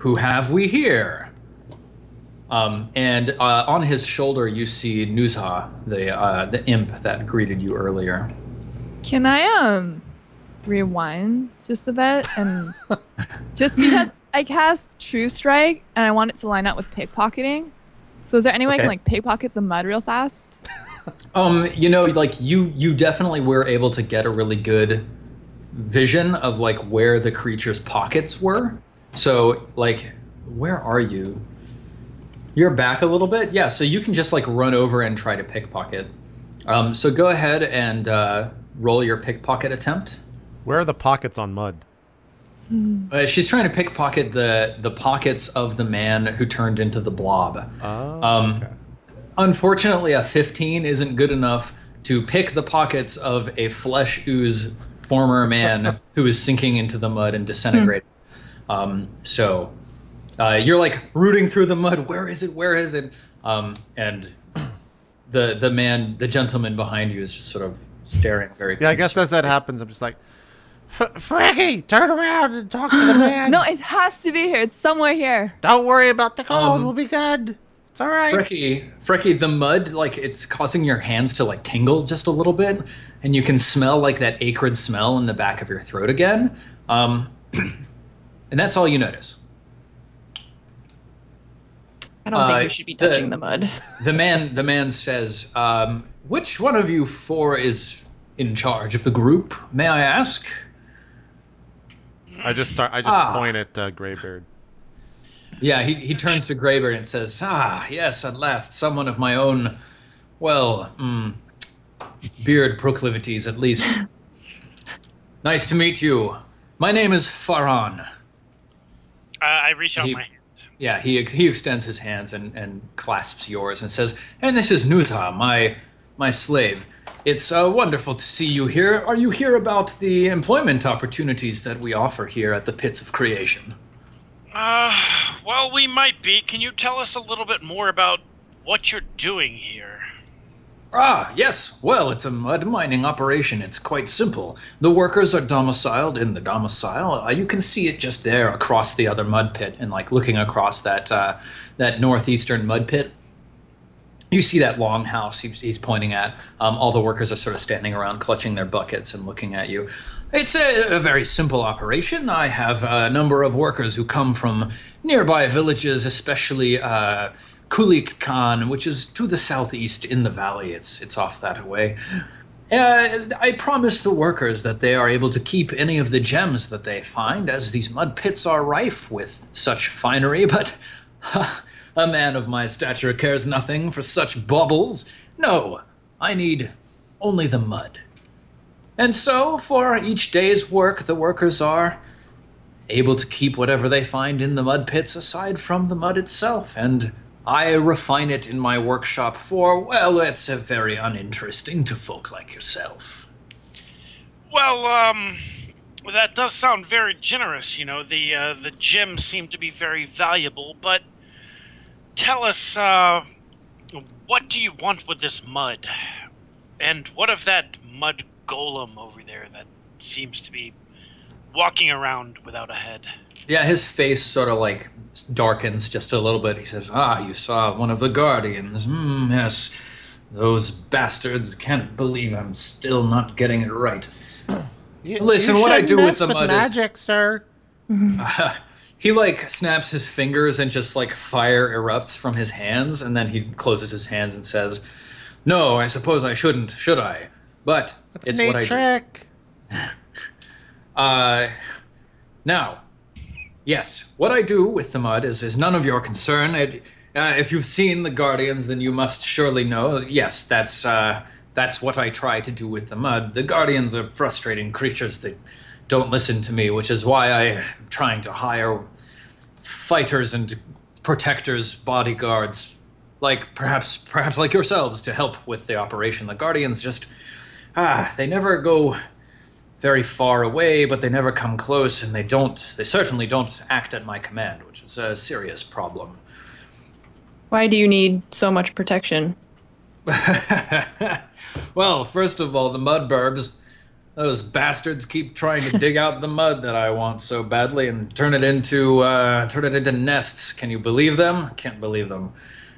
who have we here? And on his shoulder, you see Nuzha, the imp that greeted you earlier. Can I rewind just a bit and just because I cast True Strike and I want it to line up with pickpocketing. So is there any way I can like pickpocket the mud real fast? You know, like you definitely were able to get a really good vision of like where the creature's pockets were. So like, where are you? You're back a little bit? Yeah, so you can just like run over and try to pickpocket. So go ahead and roll your pickpocket attempt. Where are the pockets on mud? She's trying to pickpocket the pockets of the man who turned into the blob. Oh, okay. Unfortunately, a 15 isn't good enough to pick the pockets of a flesh ooze former man who is sinking into the mud and disintegrating. So you're like rooting through the mud. Where is it? Where is it? And the gentleman behind you is just sort of staring very. Yeah, I guess as that happens, I'm just like, Frankie, turn around and talk to the man. No, it has to be here. It's somewhere here. Don't worry about the cold. We'll be good. It's all right. Frecky, the mud, like, it's causing your hands to, like, tingle just a little bit, and you can smell, like, that acrid smell in the back of your throat again. And that's all you notice. I don't think we should be touching the mud. The man says, which one of you four is in charge of the group, may I ask? I just point at Greybeard. Yeah, he turns to Greybeard and says, yes, at last, someone of my own, well, beard proclivities, at least. Nice to meet you. My name is Farhan. I reach out my hand. Yeah, he extends his hands and clasps yours and says, and this is Nuzha, my slave. It's wonderful to see you here. Are you here about the employment opportunities that we offer here at the Pits of Creation? Well, we might be. Can you tell us a little bit more about what you're doing here? Yes. Well, it's a mud mining operation. It's quite simple. The workers are domiciled in the domicile. You can see it just there across the other mud pit and like looking across that northeastern mud pit. You see that long house he's pointing at. All the workers are sort of standing around clutching their buckets and looking at you. It's a very simple operation. I have a number of workers who come from nearby villages, especially Kulik Khan, which is to the southeast in the valley. It's off that way. I promise the workers that they are able to keep any of the gems that they find, as these mud pits are rife with such finery, but a man of my stature cares nothing for such baubles. No, I need only the mud. And so, for each day's work, the workers are able to keep whatever they find in the mud pits aside from the mud itself, and I refine it in my workshop for, well, it's very uninteresting to folk like yourself. Well, that does sound very generous, you know. The gems seem to be very valuable, but tell us, what do you want with this mud? And what of that mud golem over there that seems to be walking around without a head? Yeah, his face sort of like darkens just a little bit. He says, you saw one of the guardians. Yes, those bastards. Can't believe I'm still not getting it right. Listen, what I do with the mud magic, sir. He like snaps his fingers and just like fire erupts from his hands, and then he closes his hands and says, no, I suppose I shouldn't, should I? But it's what I trick. do. Now, yes, what I do with the mud is none of your concern. If you've seen the Guardians, then you must surely know. Yes, that's what I try to do with the mud. The Guardians are frustrating creatures that don't listen to me, which is why I'm trying to hire fighters and protectors, bodyguards, like perhaps like yourselves, to help with the operation. The Guardians just, they never go very far away, but they never come close, and they certainly don't act at my command, which is a serious problem. Why do you need so much protection? Well, first of all, the mud burbs, Those bastards keep trying to dig out the mud that I want so badly and turn it into nests. Can you believe them? Can't believe them.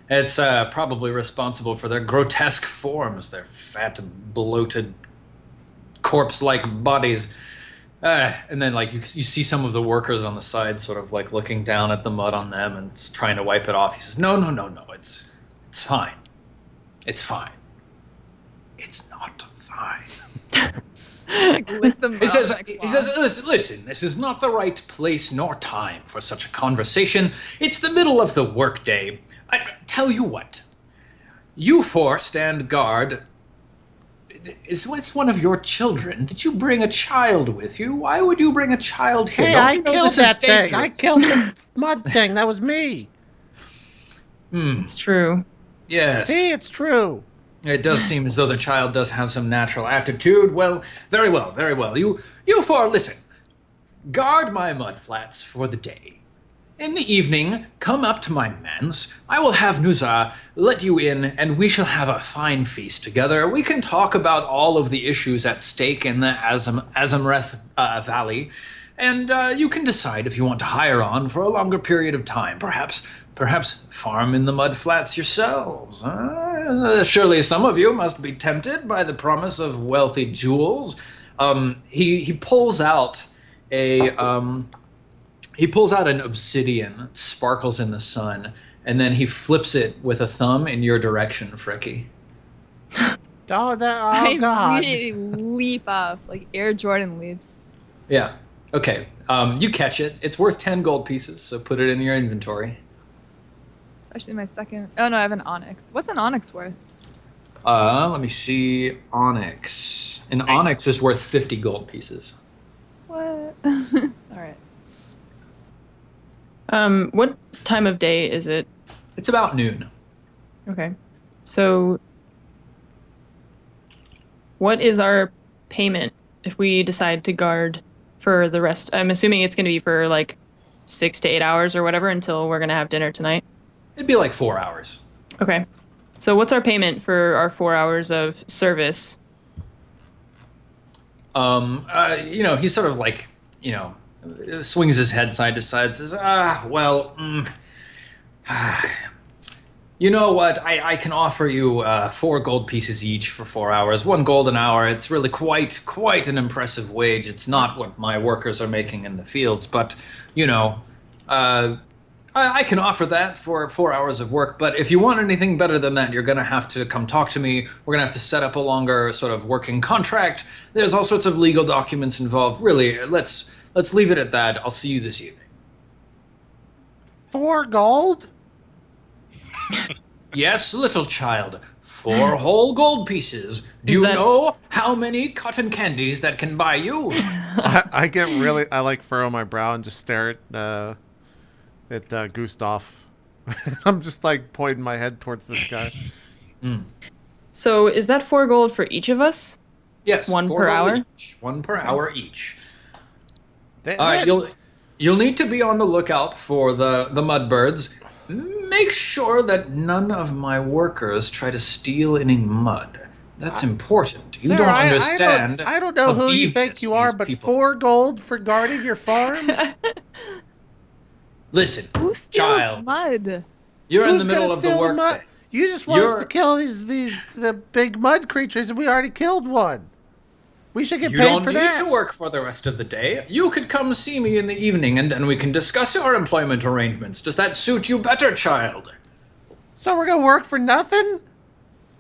It's probably responsible for their grotesque forms, their fat, bloated, corpse-like bodies. And then, like, you see some of the workers on the side sort of, like, looking down at the mud on them and trying to wipe it off. He says, no, it's fine. It's fine. It's not fine. Lick the He says, mouth, listen, this is not the right place nor time for such a conversation. It's the middle of the workday. I tell you what, you four stand guard. It's one of your children. Did you bring a child with you? Why would you bring a child here? Hey, I killed that thing. I killed the mud thing. That was me. It's true. Yes. See, it's true. It does seem as though the child does have some natural aptitude. Well, very well, very well. You four, listen. Guard my mud flats for the day. In the evening, come up to my manse. I will have Nuza let you in, and we shall have a fine feast together. We can talk about all of the issues at stake in the Azamreth Valley, and you can decide if you want to hire on for a longer period of time. Perhaps farm in the mud flats yourselves. Surely some of you must be tempted by the promise of wealthy jewels. He pulls out an obsidian that sparkles in the sun, and then he flips it with a thumb in your direction, Fricky. Oh, God. I immediately leap off, like Air Jordan leaps. Yeah. Okay. You catch it. It's worth 10 gold pieces, so put it in your inventory. It's actually my second. Oh no, I have an onyx. What's an onyx worth? Let me see. Onyx. An onyx is worth 50 gold pieces. What? All right. What time of day is it? It's about noon. Okay. So, what is our payment if we decide to guard for the rest? I'm assuming it's going to be for like 6 to 8 hours or whatever until we're going to have dinner tonight. It'd be like 4 hours. Okay. So what's our payment for our 4 hours of service? He sort of like, swings his head side to side, says, you know what, I can offer you 4 gold pieces each for 4 hours, 1 gold an hour. It's really quite an impressive wage. It's not what my workers are making in the fields, but, I can offer that for 4 hours of work, but if you want anything better than that, you're going to have to come talk to me. We're going to have to set up a longer sort of working contract. There's all sorts of legal documents involved. Really, let's leave it at that. I'll see you this evening. 4 gold? Yes, little child. 4 whole gold pieces. Do you know how many cotton candies that can buy you? I like furrow my brow and just stare at Gustav. I'm just like pointing my head towards this guy. So is that 4 gold for each of us? Yes. 1 per hour? Each. 1 per hour each. All right, you'll need to be on the lookout for the mudbirds. Make sure that none of my workers try to steal any mud. That's important. You don't understand. I don't know who you think you are, but 4 gold for guarding your farm? Listen, Who steals child. mud? You're in the middle of the workday. You just want us to kill the big mud creatures, and we already killed one. We should get paid for that. You don't need to work for the rest of the day. You could come see me in the evening, and then we can discuss our employment arrangements. Does that suit you better, child? So we're going to work for nothing?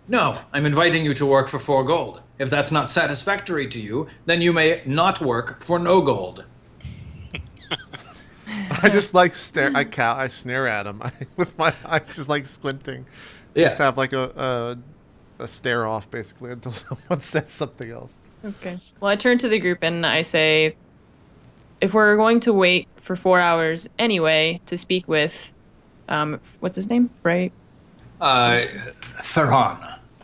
No, I'm inviting you to work for 4 gold. If that's not satisfactory to you, then you may not work for no gold. I just like I snare at him with my eyes just like squinting. Yeah. Just have like a stare off basically until someone says something else. Okay. Well, I turn to the group and I say, if we're going to wait for 4 hours anyway to speak with, what's his name? Ferran.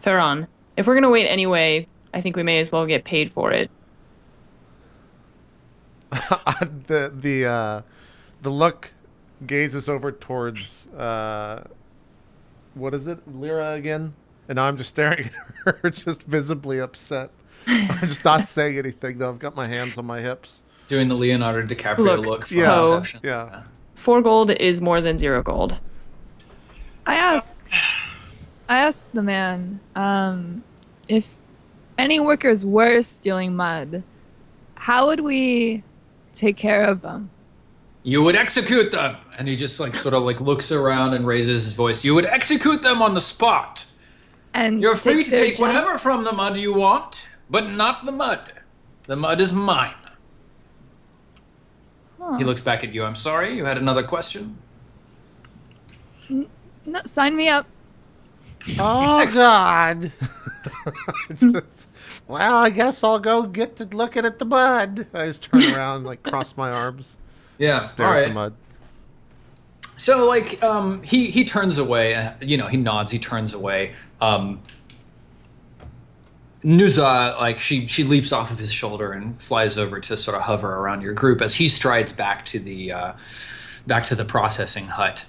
Ferran. If we're going to wait anyway, I think we may as well get paid for it. The look gazes over towards, what is it? Lyra again? And I'm just staring at her, just visibly upset. I'm just not saying anything though. I've got my hands on my hips. Doing the Leonardo DiCaprio look for Yeah. Inception. Yeah. 4 gold is more than 0 gold. I asked the man if any workers were stealing mud, how would we take care of them? You would execute them, and he just like sort of like looks around and raises his voice. You would execute them on the spot. And You're free to their take whatever jobs? from the mud you want, but not the mud. The mud is mine. Huh. He looks back at you. I'm sorry, you had another question? No, sign me up. Oh Excellent. God. Well, I guess I'll go get to looking at the mud. I just turn around, like cross my arms, Yeah, stare all at right. the mud. So like he turns away, he nods, he turns away. Nuza, like she leaps off of his shoulder and flies over to sort of hover around your group as he strides back to the processing hut.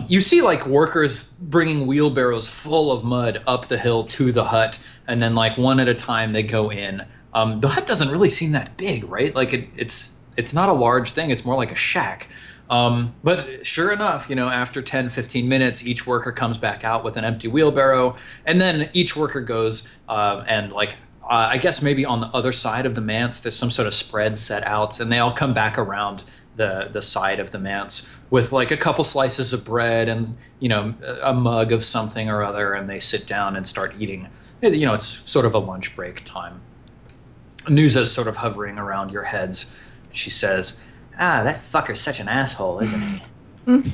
You see like workers bringing wheelbarrows full of mud up the hill to the hut, and then like one at a time they go in. The hut doesn't really seem that big, right? Like it's not a large thing, it's more like a shack. But sure enough, after 10, 15 minutes, each worker comes back out with an empty wheelbarrow, and then each worker goes and like, I guess maybe on the other side of the manse, there's some sort of spread set out, and they all come back around the side of the manse with like a couple slices of bread and, a mug of something or other, and they sit down and start eating. It's sort of a lunch break time. Nuza's sort of hovering around your heads. She says, "Ah, that fucker's such an asshole, isn't he?"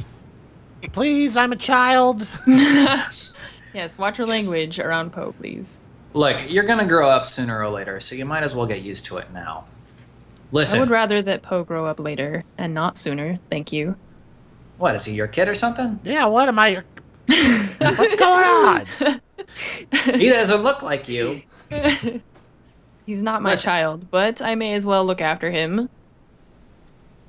Please, I'm a child. Yes, watch your language around Poe, please. Look, you're gonna grow up sooner or later, so you might as well get used to it now. I Listen, would rather that Poe grow up later and not sooner. Thank you. what, is he your kid or something? Yeah, what am I? What's going on? He doesn't look like you. He's not my Listen. child, but I may as well look after him.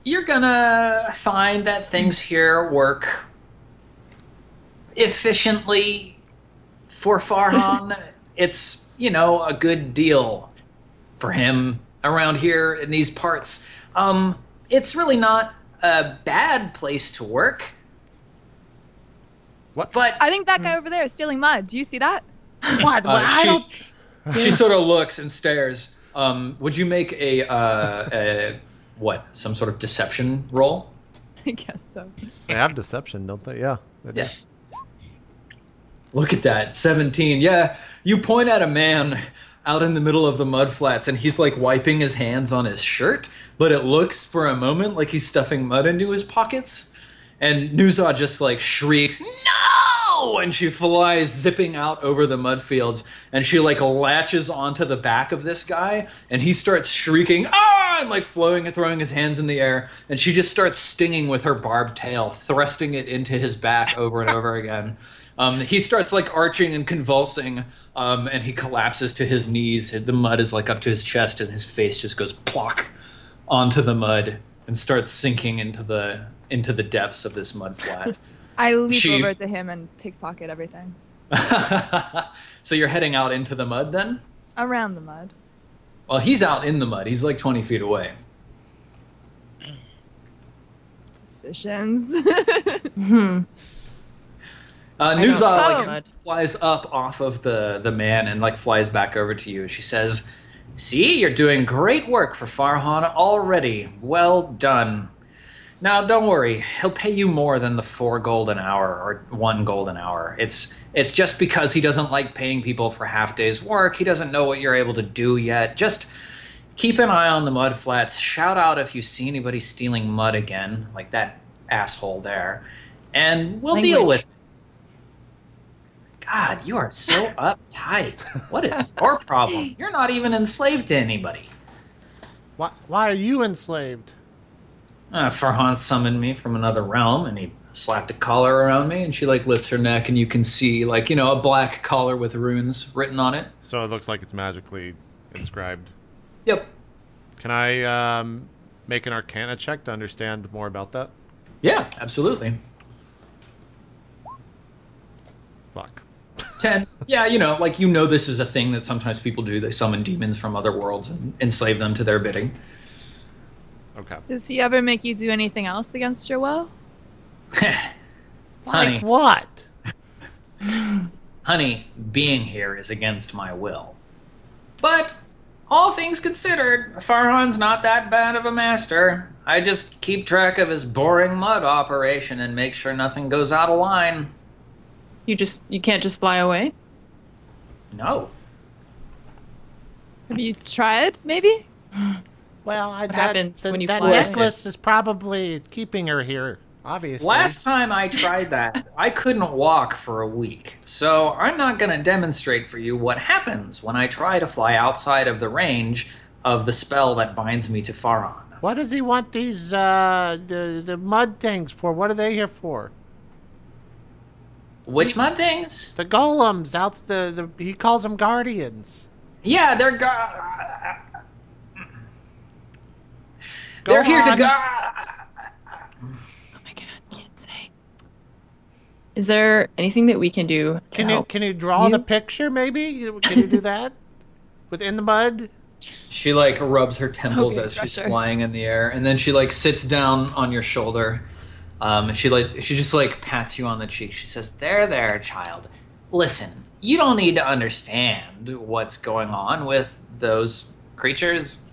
You're gonna find that things here work efficiently for Farhan. It's, a good deal for him around here in these parts. It's really not a bad place to work. What? But I think that guy over there is stealing mud. Do you see that? What? I don't. she sort of looks and stares. Would you make some sort of deception roll? I guess so. They have deception, don't they? Yeah. They do. Yeah. Look at that, 17. Yeah, you point at a man out in the middle of the mud flats, and he's like wiping his hands on his shirt, but it looks for a moment like he's stuffing mud into his pockets. And Nuza just like shrieks, "No!" And she flies zipping out over the mud fields, and she like latches onto the back of this guy, and he starts shrieking, "Ah!" and like throwing his hands in the air, and she just starts stinging with her barbed tail, thrusting it into his back over and over again. He starts like arching and convulsing, and he collapses to his knees. The mud is like up to his chest, and his face just goes plock onto the mud and starts sinking into the depths of this mud flat. I leap over to him and pickpocket everything. So you're heading out into the mud then? Around the mud. Well, he's out in the mud. He's like 20 feet away. Decisions. Nuza like like, flies up off of the man and like flies back over to you. She says, "See, you're doing great work for Farhan already. Well done. Now, don't worry. He'll pay you more than the 4 gold an hour or 1 gold an hour. It's just because he doesn't like paying people for half days' work. He doesn't know what you're able to do yet. Just keep an eye on the mud flats. Shout out if you see anybody stealing mud again, like that asshole there, and we'll deal with it." God, you are so uptight. What is your problem? You're not even enslaved to anybody. Why are you enslaved? Farhan summoned me from another realm, and he slapped a collar around me, and she like lifts her neck, and you can see like, a black collar with runes written on it. So it looks like it's magically inscribed. Yep. Can I make an Arcana check to understand more about that? Yeah, absolutely. Fuck. 10. Yeah, like this is a thing that sometimes people do. They summon demons from other worlds and enslave them to their bidding. Okay. Does he ever make you do anything else against your will? Honey. Like what? Honey, being here is against my will. But all things considered, Farhan's not that bad of a master. I just keep track of his boring mud operation and make sure nothing goes out of line. You can't just fly away? No. Have you tried, maybe? Well, What happens when you that fly away? necklace is probably keeping her here, obviously. Last time I tried that, I couldn't walk for a week. So I'm not going to demonstrate for you what happens when I try to fly outside of the range of the spell that binds me to Farhan. What does he want these the mud things for? What are they here for? Which mud things? The golems out he calls them guardians. Yeah, they're Go here to on. go. Oh my god, can't say. Is there anything that we can do to help? Can you draw you? the picture maybe? Can you do that? Within the mud? She rubs her temples Okay, as she's pressure. flying in the air, and then she sits down on your shoulder. She just pats you on the cheek. She says, there, child. Listen, you don't need to understand what's going on with those creatures.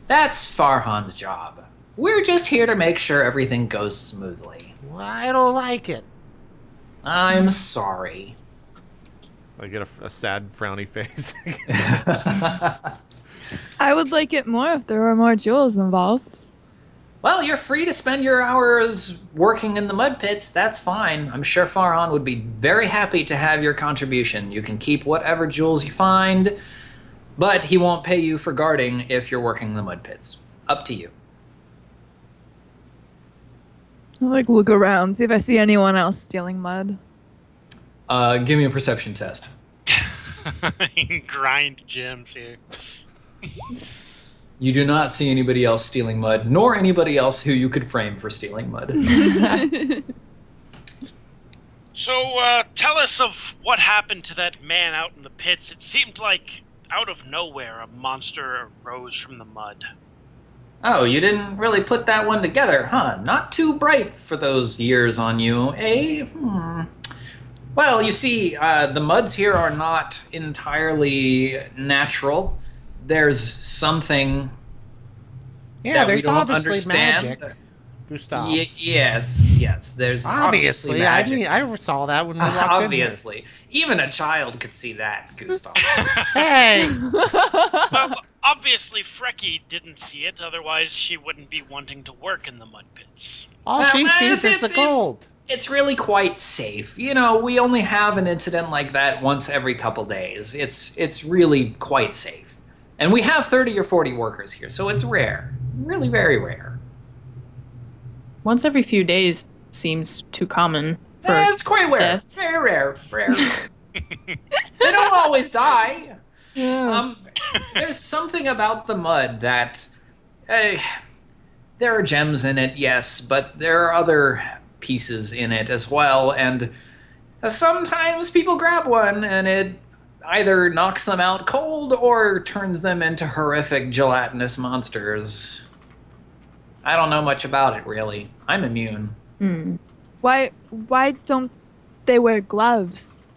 That's Farhan's job. We're just here to make sure everything goes smoothly. Well, I don't like it. I'm sorry. I get a sad, frowny face. I would like it more if there were more jewels involved. Well, you're free to spend your hours working in the mud pits. That's fine. I'm sure Farhan would be very happy to have your contribution. You can keep whatever jewels you find, but he won't pay you for guarding if you're working in the mud pits. Up to you. I'll look around, see if I see anyone else stealing mud. Give me a perception test. Grind gems here. You do not see anybody else stealing mud, nor anybody else who you could frame for stealing mud. So, tell us of what happened to that man out in the pits. It seemed like, out of nowhere, a monster arose from the mud. Oh, you didn't really put that one together, huh? Not too bright for those years on you, eh? Well, you see, the muds here are not entirely natural. There's something that we there's don't obviously understand. magic. Gustav. Yes. There's Obviously, I magic. mean, I saw that when we walked Obviously. Even a child could see that, Gustav. in here. Hey, Well, obviously Frecky didn't see it, otherwise she wouldn't be wanting to work in the mud pits. all Well, she man, sees is the gold. It's really quite safe. We only have an incident like that once every couple days. It's really quite safe. And we have 30 or 40 workers here, so it's rare. Really very rare. Once every few days seems too common for It's quite rare. deaths. Very rare. They don't always die. Yeah. There's something about the mud that there are gems in it, yes, but there are other pieces in it as well, and sometimes people grab one and it either knocks them out cold or turns them into horrific gelatinous monsters. I don't know much about it, really. I'm immune. Why don't they wear gloves?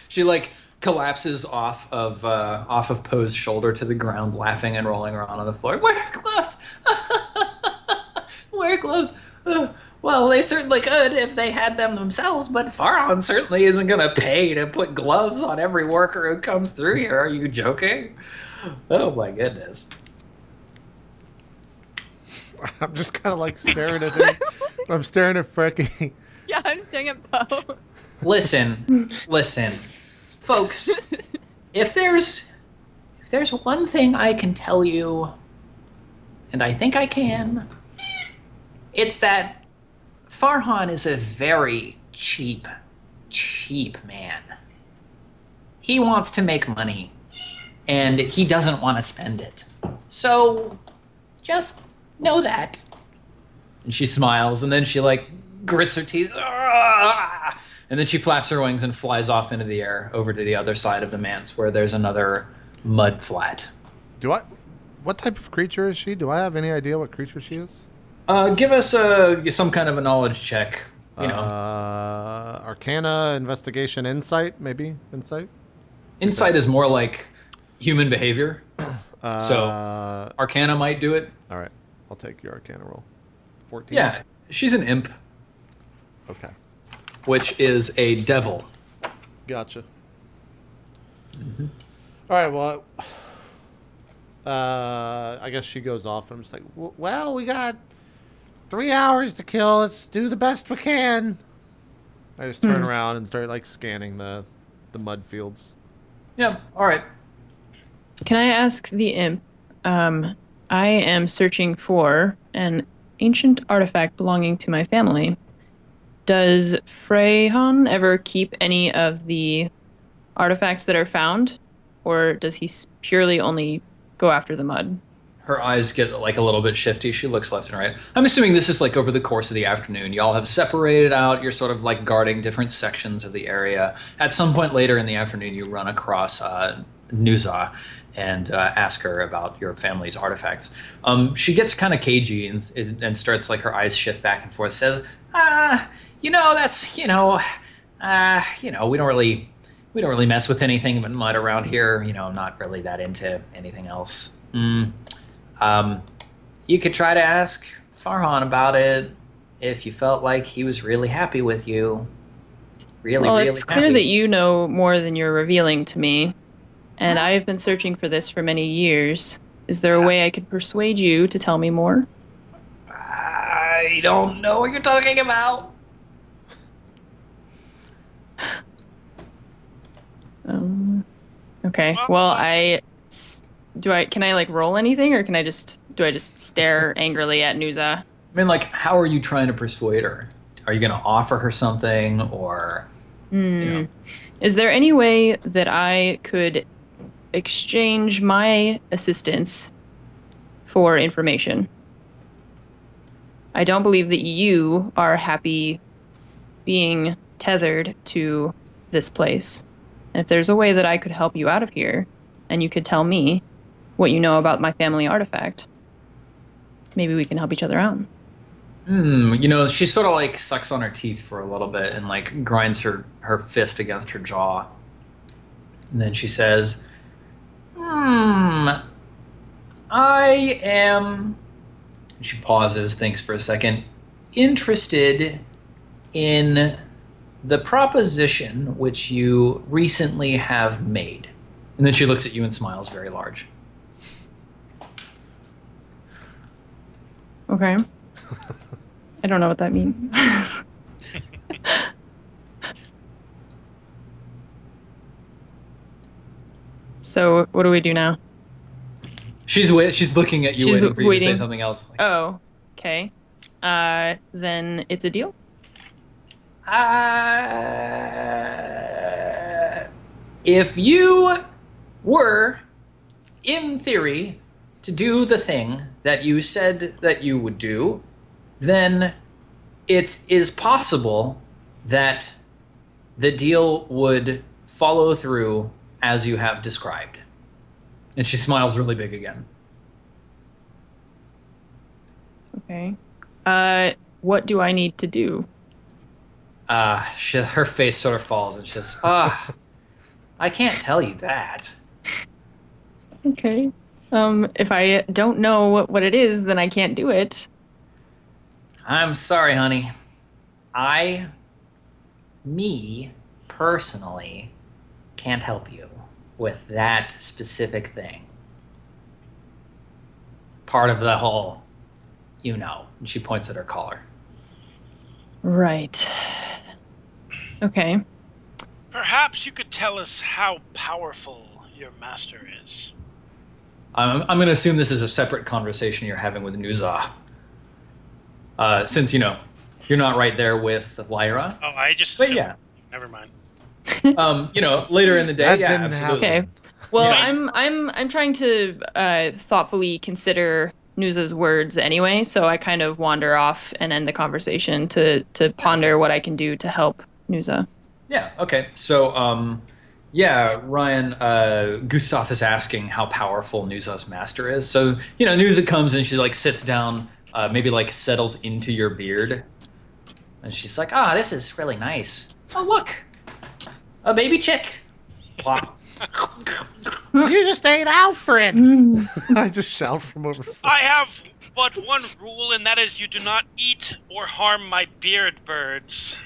She collapses off of Poe's shoulder to the ground, laughing and rolling around on the floor. Wear gloves! Wear gloves! Well, they certainly could if they had them themselves, but Farhan certainly isn't going to pay to put gloves on every worker who comes through here. Are you joking? Oh my goodness. I'm just kind of staring at him. I'm staring at Frecky. Yeah, I'm staring at Poe. Listen, folks. If there's one thing I can tell you, and I think I can, it's that Farhan is a very cheap man. He wants to make money, and he doesn't want to spend it. So, just know that. And she smiles, and then she grits her teeth. And then she flaps her wings and flies off into the air over to the other side of the manse where there's another mud flat. What type of creature is she? Do I have any idea what creature she is? Give us some kind of a knowledge check. You know. Arcana, investigation, insight, maybe? Insight? Insight is more like human behavior. So Arcana might do it. All right. I'll take your Arcana roll. 14? Yeah, she's an imp. Okay. Which is a devil. Gotcha. All right, well, I guess she goes off, and I'm just like, well, we got 3 hours to kill. Let's do the best we can. I just turn around and start, like, scanning the mud fields. Yeah, all right. Can I ask the imp? I am searching for an ancient artifact belonging to my family. Does Freyhan ever keep any of the artifacts that are found? Or does he purely only go after the mud? Her eyes get like a little bit shifty. She looks left and right. I'm assuming this is like over the course of the afternoon. Y'all have separated out. You're sort of like guarding different sections of the area. At some point later in the afternoon, you run across Nuza and ask her about your family's artifacts. She gets kind of cagey and starts like her eyes shift back and forth. Says, that's we don't really mess with anything but mud around here. I'm not really that into anything else. You could try to ask Farhan about it if you felt like he was really happy with you. Well, it's clear that you know more than you're revealing to me, and I have been searching for this for many years. Is there a way I could persuade you to tell me more? I don't know what you're talking about. Okay. Well, can I like roll anything, or do I just stare angrily at Nuza? I mean, like, how are you trying to persuade her? Are you going to offer her something, or? Is there any way that I could exchange my assistance for information? I don't believe that you are happy being tethered to this place. And if there's a way that I could help you out of here, and you could tell me what you know about my family artifact, maybe we can help each other out. She sort of like sucks on her teeth for a little bit and like grinds her fist against her jaw. And then she says, I am, and she pauses, thinks for a second, interested in the proposition which you recently have made. And then she looks at you and smiles very large. Okay. I don't know what that means. So what do we do now? She's looking at you, waiting for you to say something else. Oh, okay. Then it's a deal? If you were, in theory, to do the thing that you said that you would do, then it is possible that the deal would follow through as you have described. And she smiles really big again. Okay. What do I need to do? Her face sort of falls and she says, I can't tell you that. Okay. If I don't know what it is, then I can't do it. I'm sorry, honey. Me, personally, can't help you with that specific thing. Part of the whole, and she points at her collar. Right. Okay. Perhaps you could tell us how powerful your master is. I'm going to assume this is a separate conversation you're having with Nuza. Since, you're not right there with Lyra. Oh, I just... But yeah. Never mind. Later in the day, yeah, absolutely. Okay. Well, I'm trying to thoughtfully consider Nuza's words anyway, so I kind of wander off and end the conversation to ponder what I can do to help Nuza. Yeah, okay. So, yeah, Ryan, Gustav is asking how powerful Nuza's master is. So, Nuza comes and she, like, sits down, maybe, like, settles into your beard. And she's like, this is really nice. Oh, look! A baby chick! Plop. You just ate Alfred! I just shout from overseas. I have but one rule, and that is you do not eat or harm my beard birds.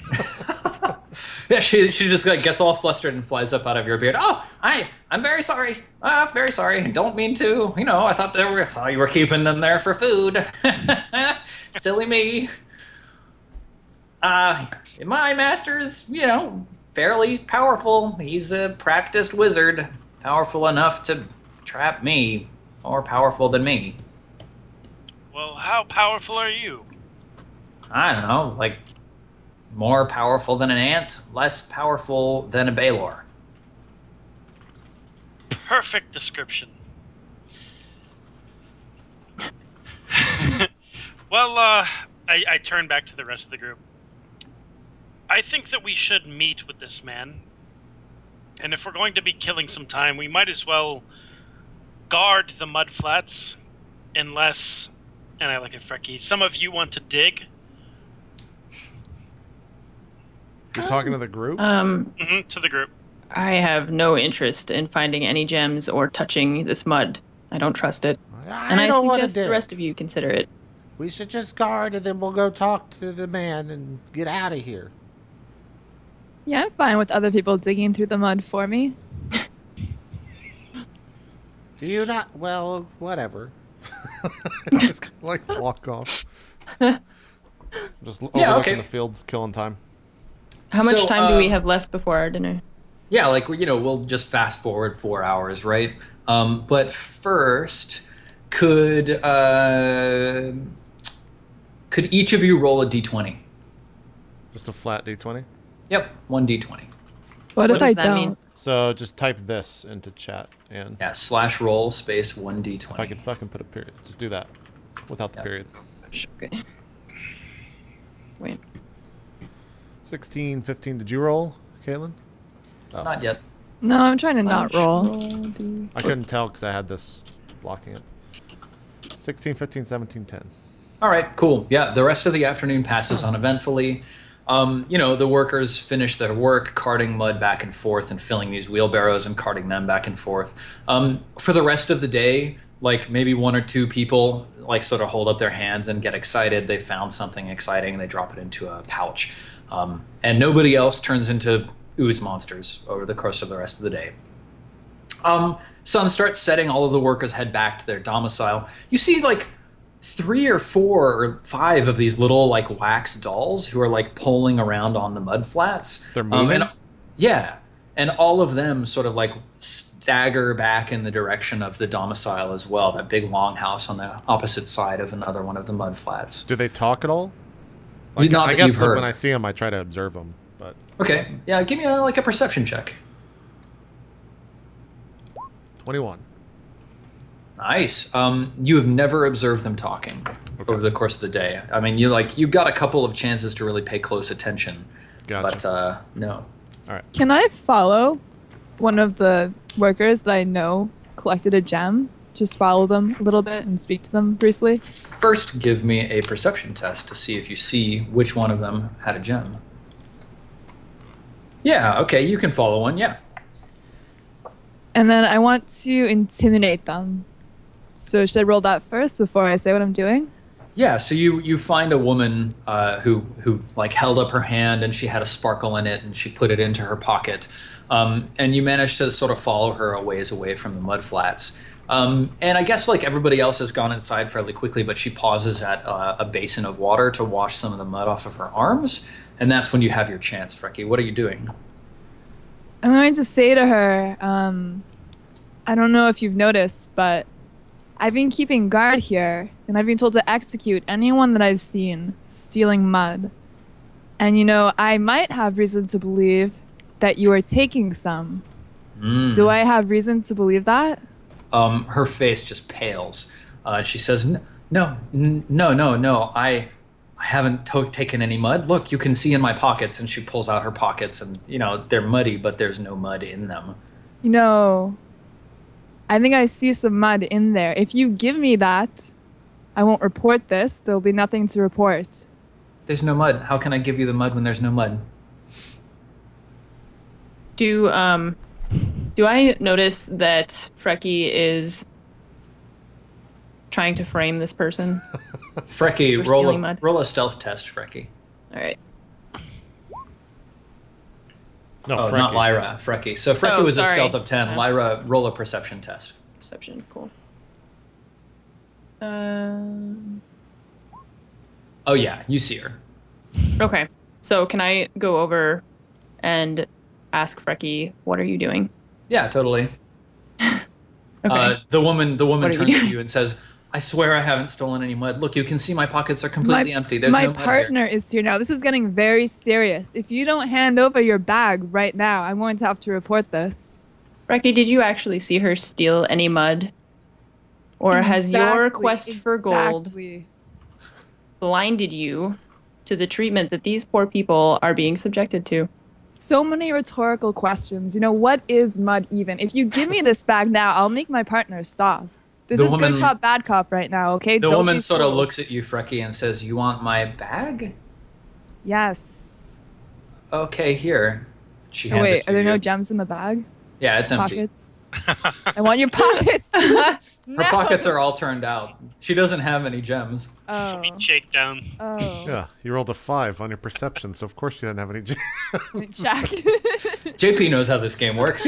Yeah, she just like gets all flustered and flies up out of your beard. Oh, I'm very sorry. Very sorry. Don't mean to. I thought you were keeping them there for food. Silly me. My master is, fairly powerful. He's a practiced wizard, powerful enough to trap me, more powerful than me. Well, how powerful are you? I don't know, like more powerful than an ant, less powerful than a Baylor. Perfect description. Well, I turn back to the rest of the group. I think that we should meet with this man. And if we're going to be killing some time, we might as well guard the mud flats, unless, and I look at Frecky, some of you want to dig. You're talking to the group? To the group. I have no interest in finding any gems or touching this mud. I don't trust it. And I suggest the rest of you consider it. We should just guard and then we'll go talk to the man and get out of here. Yeah, I'm fine with other people digging through the mud for me. Do you not? Well, whatever. Just like walk off. Just overlooking the fields, killing time. How much time do we have left before our dinner? Yeah, like, we'll just fast forward 4 hours, right? But first, could each of you roll a d20? Just a flat d20? Yep, 1 d20. What if I does that don't? mean? So just type this into chat and Yeah, /roll space 1 d20. if I could fucking put a period. Just do that without the period. Okay. Wait. 16, 15. Did you roll, Kaitlyn? Oh. Not yet. No, I'm trying to not roll. I couldn't tell because I had this blocking it. 16, 15, 17, 10. All right, cool. Yeah, the rest of the afternoon passes uneventfully. The workers finish their work, carting mud back and forth and filling these wheelbarrows and carting them back and forth. For the rest of the day, like maybe 1 or 2 people like sort of hold up their hands and get excited. They found something exciting and they drop it into a pouch. And nobody else turns into ooze monsters over the course of the rest of the day. Sun starts setting, all of the workers head back to their domicile. You see like 3 or 4 or 5 of these little like wax dolls who are like pulling around on the mud flats. They're moving? And all of them sort of like stagger back in the direction of the domicile as well, that big longhouse on the opposite side of another one of the mud flats. Do they talk at all? Not that I guess you've heard. when I see them, I try to observe them. But Okay, yeah, give me a perception check. 21. Nice. You have never observed them talking over the course of the day. I mean, you've got a couple of chances to really pay close attention, Gotcha. but no. All right. Can I follow one of the workers that I know collected a gem? Just follow them a little bit and speak to them briefly? First, give me a perception test to see if you see which one of them had a gem. Yeah, okay, you can follow one, yeah. And then I want to intimidate them. So should I roll that first before I say what I'm doing? Yeah, so you find a woman who like held up her hand and she had a sparkle in it and she put it into her pocket. And you managed to sort of follow her a ways away from the mud flats. And I guess like everybody else has gone inside fairly quickly, but she pauses at a basin of water to wash some of the mud off of her arms. And that's when you have your chance, Frecky. What are you doing? I'm going to say to her, I don't know if you've noticed, but I've been keeping guard here, and I've been told to execute anyone that I've seen stealing mud. And I might have reason to believe that you are taking some. Do I have reason to believe that? Her face just pales. She says, No. I haven't taken any mud. Look, you can see in my pockets. And she pulls out her pockets, and they're muddy, but there's no mud in them. I think I see some mud in there. If you give me that, I won't report this. There'll be nothing to report. There's no mud. How can I give you the mud when there's no mud? Do I notice that Frecky is trying to frame this person? Frecky, roll a stealth test, Frecky. All right. No, oh, Frecky. not Lyra. Frecky. So Frecky was sorry. a stealth of 10. Lyra, roll a perception test. Perception, cool. Oh yeah, you see her. Okay. So can I go over and ask Frecky, what are you doing? Yeah, totally. Okay. The woman What are you turns to doing? you and says, I swear I haven't stolen any mud. Look, you can see my pockets are completely empty. There's my no mud partner here. is here now. This is getting very serious. If you don't hand over your bag right now, I'm going to have to report this. Frecky, did you actually see her steal any mud? Or has your quest for gold blinded you to the treatment that these poor people are being subjected to? So many rhetorical questions. What is mud even? If you give me this bag now, I'll make my partner stop. This is good cop, bad cop right now, okay? The Don't woman be sort of fooled. looks at you, Frecky, and says, you want my bag? Yes. Okay, here. She hands Oh, it wait, to are there you. no gems in the bag? Yeah, it's empty. Pockets? I want your pockets. Her pockets are all turned out. She doesn't have any gems. Oh. Sweet shakedown. Oh. Yeah, you rolled a 5 on your perception, so of course you didn't have any. Jack. JP knows how this game works.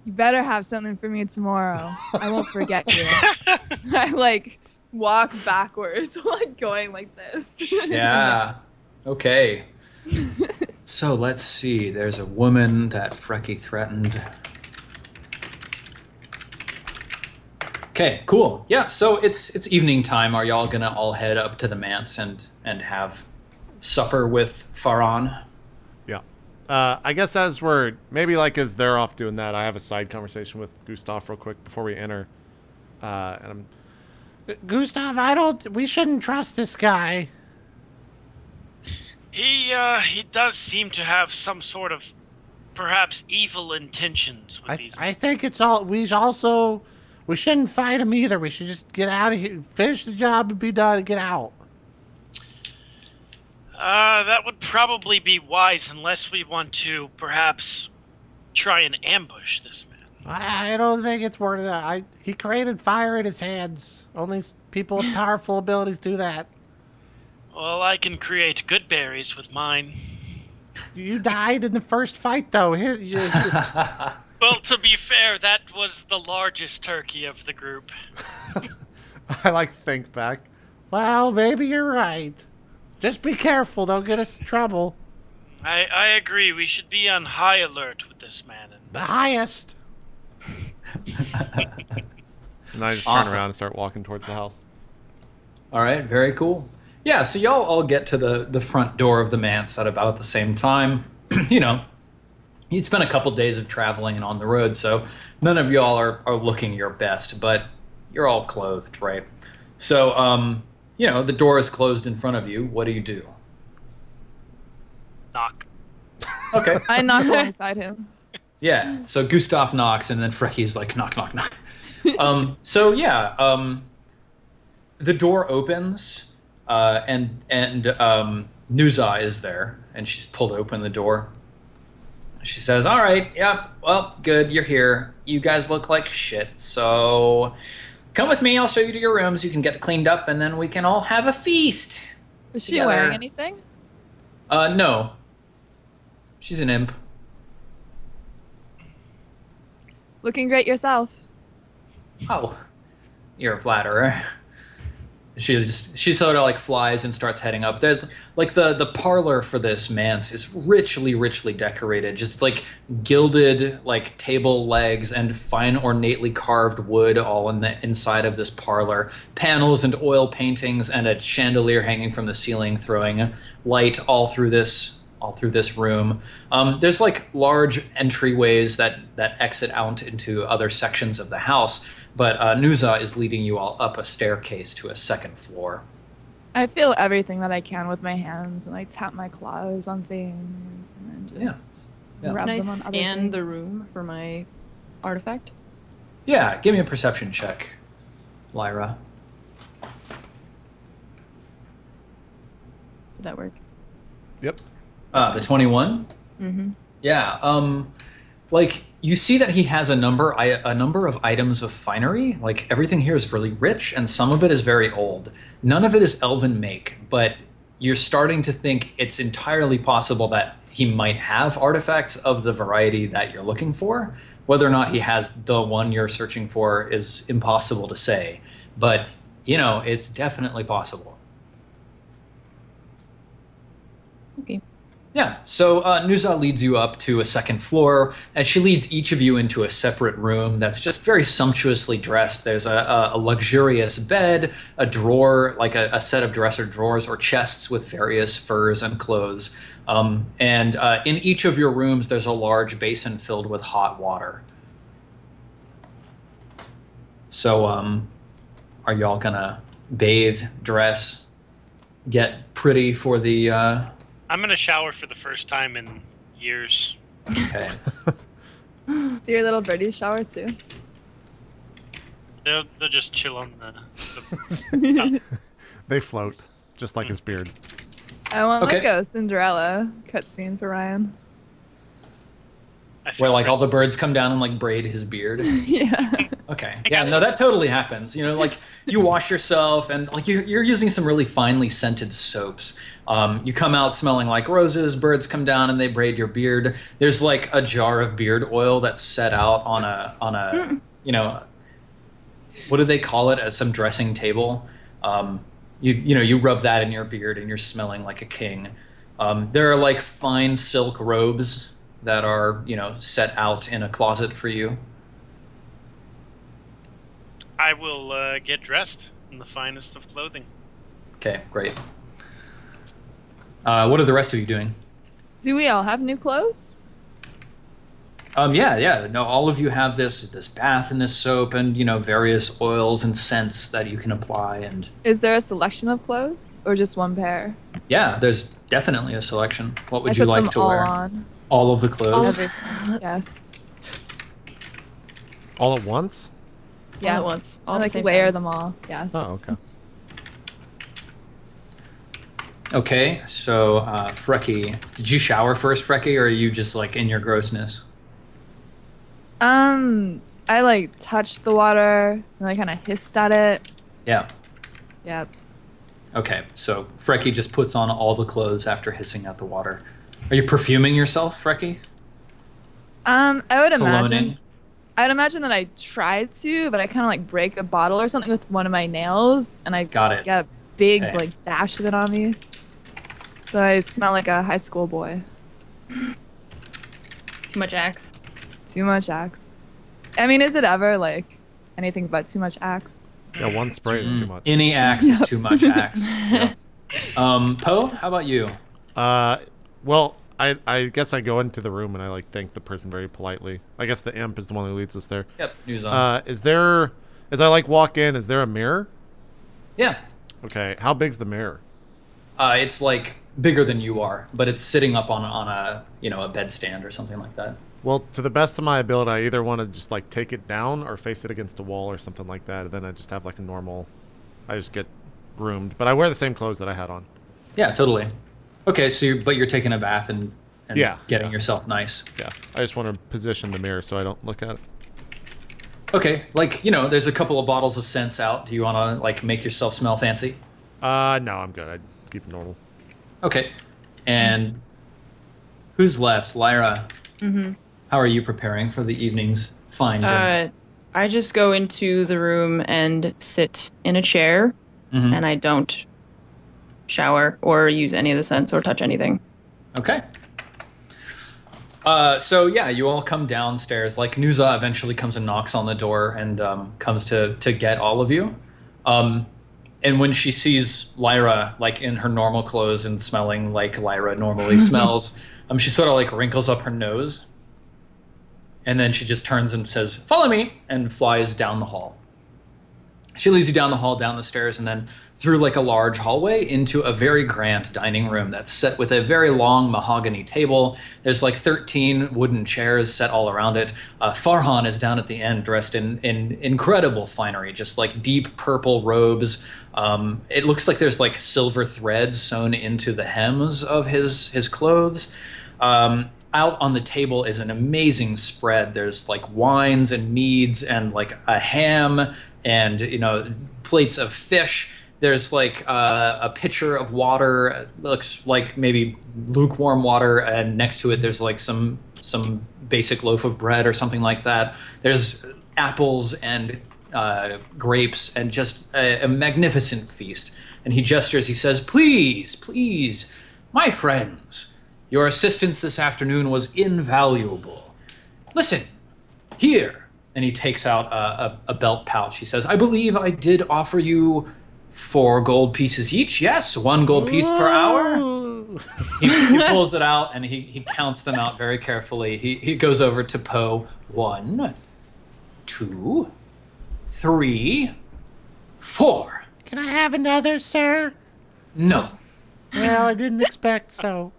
You better have something for me tomorrow. I won't forget you. I walk backwards, going like this. Yeah. Okay. So let's see. There's a woman that Frecky threatened. Okay, cool. Yeah, so it's evening time. Are y'all gonna all head up to the manse and have supper with Faran? Yeah. I guess as they're off doing that, I have a side conversation with Gustav real quick before we enter. And Gustav, we shouldn't trust this guy. He does seem to have some sort of perhaps evil intentions with these. I think it's all. We shouldn't fight him either. We should just get out of here, finish the job, and be done, and get out. That would probably be wise unless we want to perhaps try and ambush this man. I don't think it's worth it. He created fire in his hands. Only people with powerful abilities do that. Well, I can create good berries with mine. You died in the first fight, though. Well, to be fair, that was the largest turkey of the group. I think back. Well, maybe you're right. Just be careful. Don't get us in trouble. I agree. We should be on high alert with this man. The highest. And I just turn around and start walking towards the house. All right, very cool. Yeah, so y'all all get to the front door of the manse at about the same time. You'd spent a couple days of traveling and on the road, so none of y'all are looking your best, but you're all clothed, right? So, the door is closed in front of you. What do you do? Knock. Okay. I knock alongside him. Yeah, so Gustav knocks, and then Frecky's like, knock, knock, knock. The door opens, and Nuza is there, and she's pulled open the door. She says, all right, yep, well, good, you're here. You guys look like shit, so come with me, I'll show you to your rooms. You can get cleaned up, and then we can all have a feast. Is she together. wearing anything? No. She's an imp. Looking great yourself. Oh, you're a flatterer. She sort of flies and starts heading up. The parlor for this manse is richly decorated, just gilded table legs and fine ornately carved wood all in the inside of this parlor. Panels and oil paintings and a chandelier hanging from the ceiling, throwing light all through this all through this room. There's like large entryways that exit out into other sections of the house, but Nuza is leading you all up a staircase to a second floor. I feel everything that I can with my hands and like tap my claws on things and then just rub Can I them on scan other the things. room for my artifact? Yeah, give me a perception check, Lyra. Did that work? Yep. The 21? Mm-hmm. Yeah, like, you see that he has a number of items of finery. Like, everything here is really rich, and some of it is very old. None of it is elven make, but you're starting to think it's entirely possible that he might have artifacts of the variety that you're looking for. Whether or not he has the one you're searching for is impossible to say, but, you know, it's definitely possible. Okay. Yeah, so Nuza leads you up to a second floor, and she leads each of you into a separate room that's just very sumptuously dressed. There's a luxurious bed, a drawer, like a set of dresser drawers or chests with various furs and clothes. And in each of your rooms, there's a large basin filled with hot water. So are y'all gonna bathe, dress, get pretty for the... I'm gonna shower for the first time in years. Okay. Do your little birdies shower too? They'll just chill on the They float, just like his beard. I want Okay. like a Cinderella cutscene for Ryan. I feel Where like pretty- all the birds come down and like braid his beard. Yeah. Okay. Yeah, no, that totally happens. You know, like you wash yourself and like you're using some really finely scented soaps. You come out smelling like roses, birds come down and they braid your beard. There's like a jar of beard oil that's set out on a you know, what do they call it? Some dressing table. You rub that in your beard and you're smelling like a king. There are like fine silk robes that are, you know, set out in a closet for you. I will get dressed in the finest of clothing. Okay, great. What are the rest of you doing? Do we all have new clothes? Yeah. No, all of you have this bath and this soap and, you know, various oils and scents that you can apply. And Is there a selection of clothes or just one pair? yeah, there's definitely a selection. What would I you put like them to all wear? on. All of the clothes? Everything. Yes. All at once? Yeah. at once. All I at the like same wear time. them all. Yes. Oh, okay. Okay, so Frecky, did you shower first, Frecky, or are you just like in your grossness? I like touched the water and I kind of hissed at it. Yeah. Yep. Okay, so Frecky just puts on all the clothes after hissing at the water. Are you perfuming yourself, Frecky? I would imagine. Cologning? I'd imagine that I tried to, but I kind of like break a bottle or something with one of my nails, and I Got it. got a big Okay. like dash of it on me. So I smell like a high school boy. Too much axe. Too much Axe. I mean, is it ever like anything but too much Axe? Yeah, one spray is too much. Any axe is too much axe. Yeah. Poe, how about you? Well, I guess I go into the room and I like thank the person very politely. I guess the imp is the one who leads us there. Yep, news on. Is there, as I like walk in, is there a mirror? Yeah. Okay, how big's the mirror? It's like bigger than you are, but it's sitting up on a a bedstand or something like that. Well, to the best of my ability, I either want to just like take it down or face it against a wall or something like that. And then I just have like a normal, I just get groomed. But I wear the same clothes that I had on. Yeah, totally. Okay, so you're taking a bath and Yeah, getting yeah. yourself nice. Yeah, I just want to position the mirror so I don't look at it. Okay, like there's a couple of bottles of scents out. Do you want to like make yourself smell fancy? No, I'm good. I keep it normal. Okay, and who's left? Lyra. Mm-hmm. How are you preparing for the evening's fine dinner? I just go into the room and sit in a chair, Mhm. and I don't shower or use any of the scents or touch anything. Okay. So yeah, you all come downstairs. Like Nuza eventually comes and knocks on the door and comes to get all of you. And when she sees Lyra, like in her normal clothes and smelling like Lyra normally smells, she sort of like wrinkles up her nose. And then she just turns and says, "Follow me," and flies down the hall. She leads you down the hall, down the stairs, and then through like a large hallway into a very grand dining room that's set with a very long mahogany table. There's like 13 wooden chairs set all around it. Farhan is down at the end dressed in incredible finery, just like deep purple robes. It looks like there's like silver threads sewn into the hems of his clothes. Out on the table is an amazing spread. There's like wines and meads and like a ham and, you know, plates of fish. There's like a pitcher of water. It looks like maybe lukewarm water, and next to it there's like some basic loaf of bread or something like that. There's apples and grapes and just a magnificent feast. And he gestures, he says, "Please, please, my friends, your assistance this afternoon was invaluable. Listen, here." And he takes out a belt pouch. He says, "I believe I did offer you 4 gold pieces each. Yes, 1 gold piece per hour." He pulls it out and he counts them out very carefully. He goes over to Poe. 1, 2, 3, 4. Can I have another, sir? No. Well, I didn't expect so.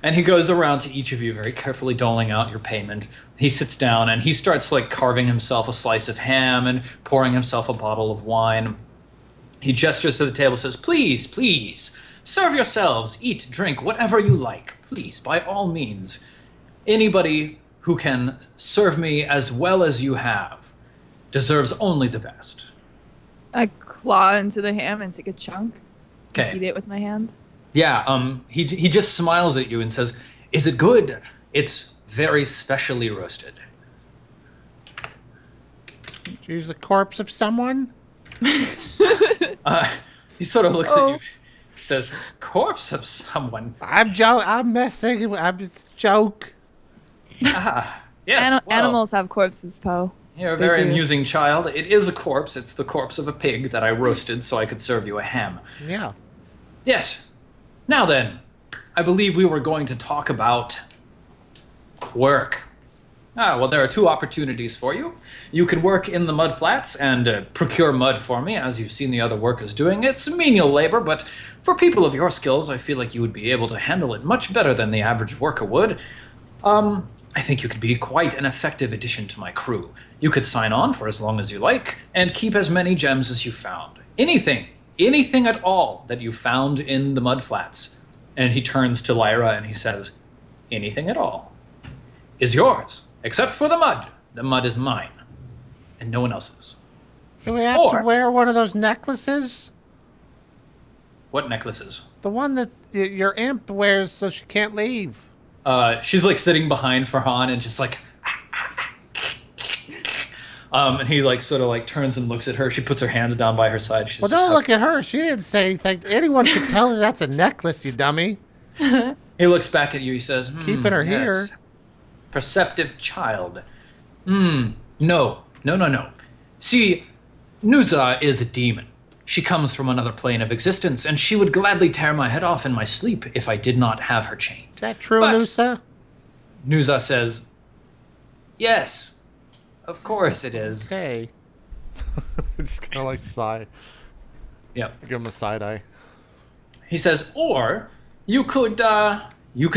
And he goes around to each of you very carefully doling out your payment. He sits down and he starts like carving himself a slice of ham and pouring himself a bottle of wine. He gestures to the table, says, "Please, please, serve yourselves, eat, drink, whatever you like. Please, by all means. Anybody who can serve me as well as you have deserves only the best." I claw into the ham and take a chunk. Okay. Eat it with my hand. Yeah, he just smiles at you and says, "Is it good? It's very specially roasted." Did you use the corpse of someone? He sort of looks at you, says, "Corpse of someone?" I'm messing. I'm just a joke. Ah, yes, well, Animals have corpses, Poe. You're a They very do. amusing child. It is a corpse. It's the corpse of a pig that I roasted so I could serve you a ham. Yeah. Yes. Now then, I believe we were going to talk about work. Well, there are 2 opportunities for you. You can work in the mud flats and procure mud for me, as you've seen the other workers doing. It's menial labor, but for people of your skills, I feel like you would be able to handle it much better than the average worker would. I think you could be quite an effective addition to my crew. You could sign on for as long as you like, and keep as many gems as you found. Anything at all that you found in the mud flats. And he turns to Lyra and he says, "Anything at all is yours, except for the mud. The mud is mine, and no one else's." Do we have to wear one of those necklaces? What necklaces? The one that your imp wears so she can't leave. She's like sitting behind Farhan and just like, and he like sort of like turns and looks at her. She puts her hands down by her side. She's Well, don't look at her. She didn't say anything. Anyone could tell her that's a necklace, you dummy. He looks back at you. He says, Keeping her yes. here. Perceptive child. No. See, Nuza is a demon. She comes from another plane of existence, and she would gladly tear my head off in my sleep if I did not have her chained. Is that true, But- Nusa? Nuza says, "Yes, of course it is." Okay. Just kind of like sigh. Yep. Give him a side eye. He says, or you could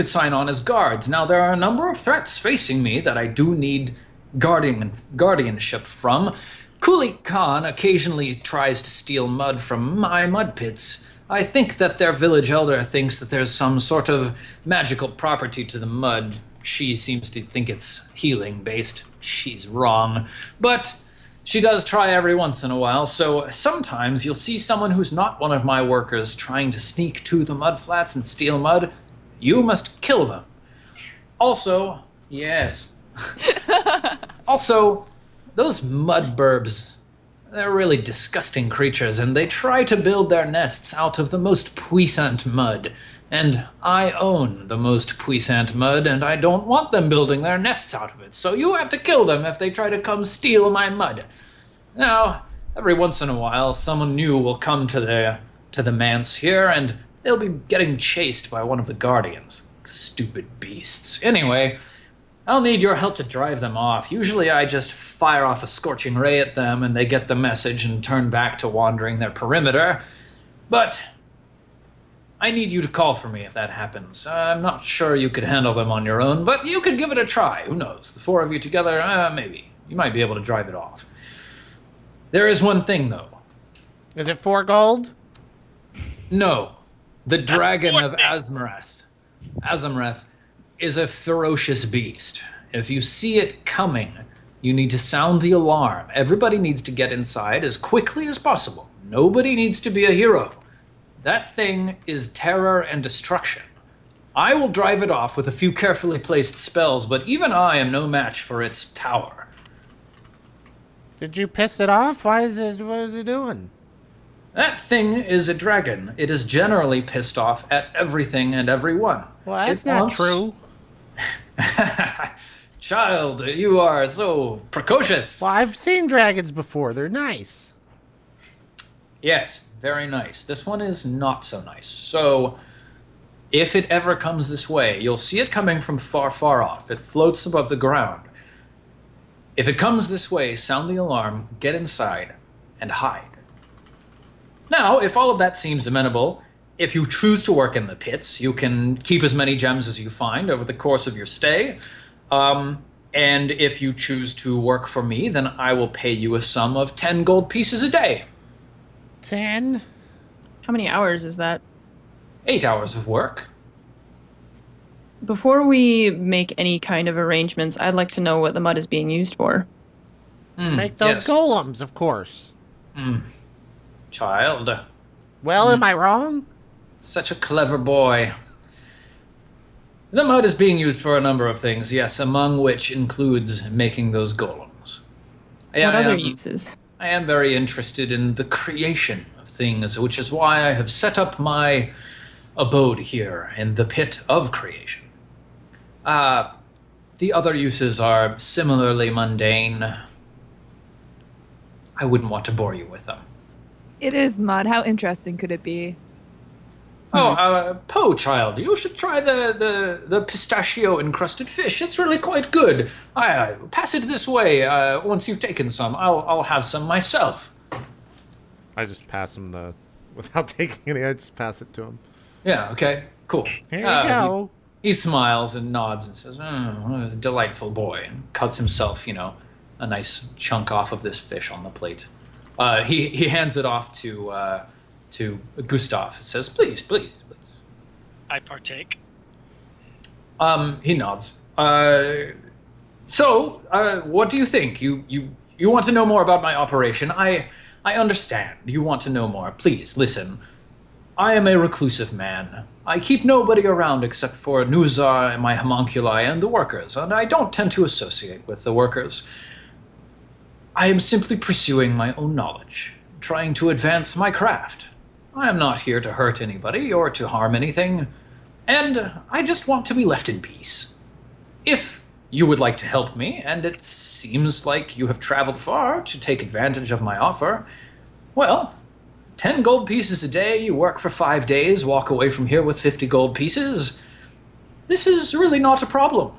sign on as guards. Now, there are a number of threats facing me that I do need guardianship from. Kulik Khan occasionally tries to steal mud from my mud pits. I think that their village elder thinks that there's some sort of magical property to the mud. She seems to think it's healing based. She's wrong. But she does try every once in a while, so sometimes you'll see someone who's not one of my workers trying to sneak to the mud flats and steal mud. You must kill them. Also, yes. Also, those mud burbs, they're really disgusting creatures, and they try to build their nests out of the most puissant mud. And I own the most puissant mud, and I don't want them building their nests out of it, so you have to kill them if they try to come steal my mud. Now, Every once in a while, someone new will come to the manse here, and they'll be getting chased by one of the guardians. Stupid beasts. Anyway, I'll need your help to drive them off. Usually I just fire off a scorching ray at them, and they get the message and turn back to wandering their perimeter. But I need you to call for me if that happens. I'm not sure you could handle them on your own, but you could give it a try. Who knows? The four of you together, maybe. You might be able to drive it off. There is one thing, though. Is it 4 gold? No. The dragon of Azamreth. Azamreth is a ferocious beast. If you see it coming, you need to sound the alarm. Everybody needs to get inside as quickly as possible. Nobody needs to be a hero. That thing is terror and destruction. I will drive it off with a few carefully placed spells, but even I am no match for its power. Did you piss it off? What is it doing? That thing is a dragon. It is generally pissed off at everything and everyone. Well, that's not true. Child, you are so precocious. Well, I've seen dragons before. They're nice. Yes, very nice. This one is not so nice. So, if it ever comes this way, you'll see it coming from far, far off. It floats above the ground. If it comes this way, sound the alarm, get inside, and hide. Now, if all of that seems amenable, if you choose to work in the pits, you can keep as many gems as you find over the course of your stay. And if you choose to work for me, then I will pay you a sum of 10 gold pieces a day. 10? How many hours is that? 8 hours of work. Before we make any kind of arrangements, I'd like to know what the mud is being used for. Make those golems, of course. Child. Well, am I wrong? Such a clever boy. The mud is being used for a number of things, yes, among which includes making those golems. What other uses? I am very interested in the creation of things, which is why I have set up my abode here in the pit of creation. The other uses are similarly mundane. I wouldn't want to bore you with them. It is mud. How interesting could it be? Oh, Poe, child, you should try the pistachio-encrusted fish. It's really quite good. I pass it this way. Once you've taken some, I'll have some myself. I just pass him without taking any. I just pass it to him. Yeah. Okay. Cool. Here you go. He smiles and nods and says, "What a delightful boy," and cuts himself, a nice chunk off of this fish on the plate. He hands it off to Gustav. Says, please. I partake. He nods. So, what do you think? You want to know more about my operation? I understand. You want to know more. Please, listen. I am a reclusive man. I keep nobody around except for Nuzar and my homunculi and the workers, and I don't tend to associate with the workers. I am simply pursuing my own knowledge, trying to advance my craft. I am not here to hurt anybody or to harm anything, and I just want to be left in peace. If you would like to help me, and it seems like you have traveled far to take advantage of my offer, well, 10 gold pieces a day, you work for 5 days, walk away from here with 50 gold pieces. This is really not a problem.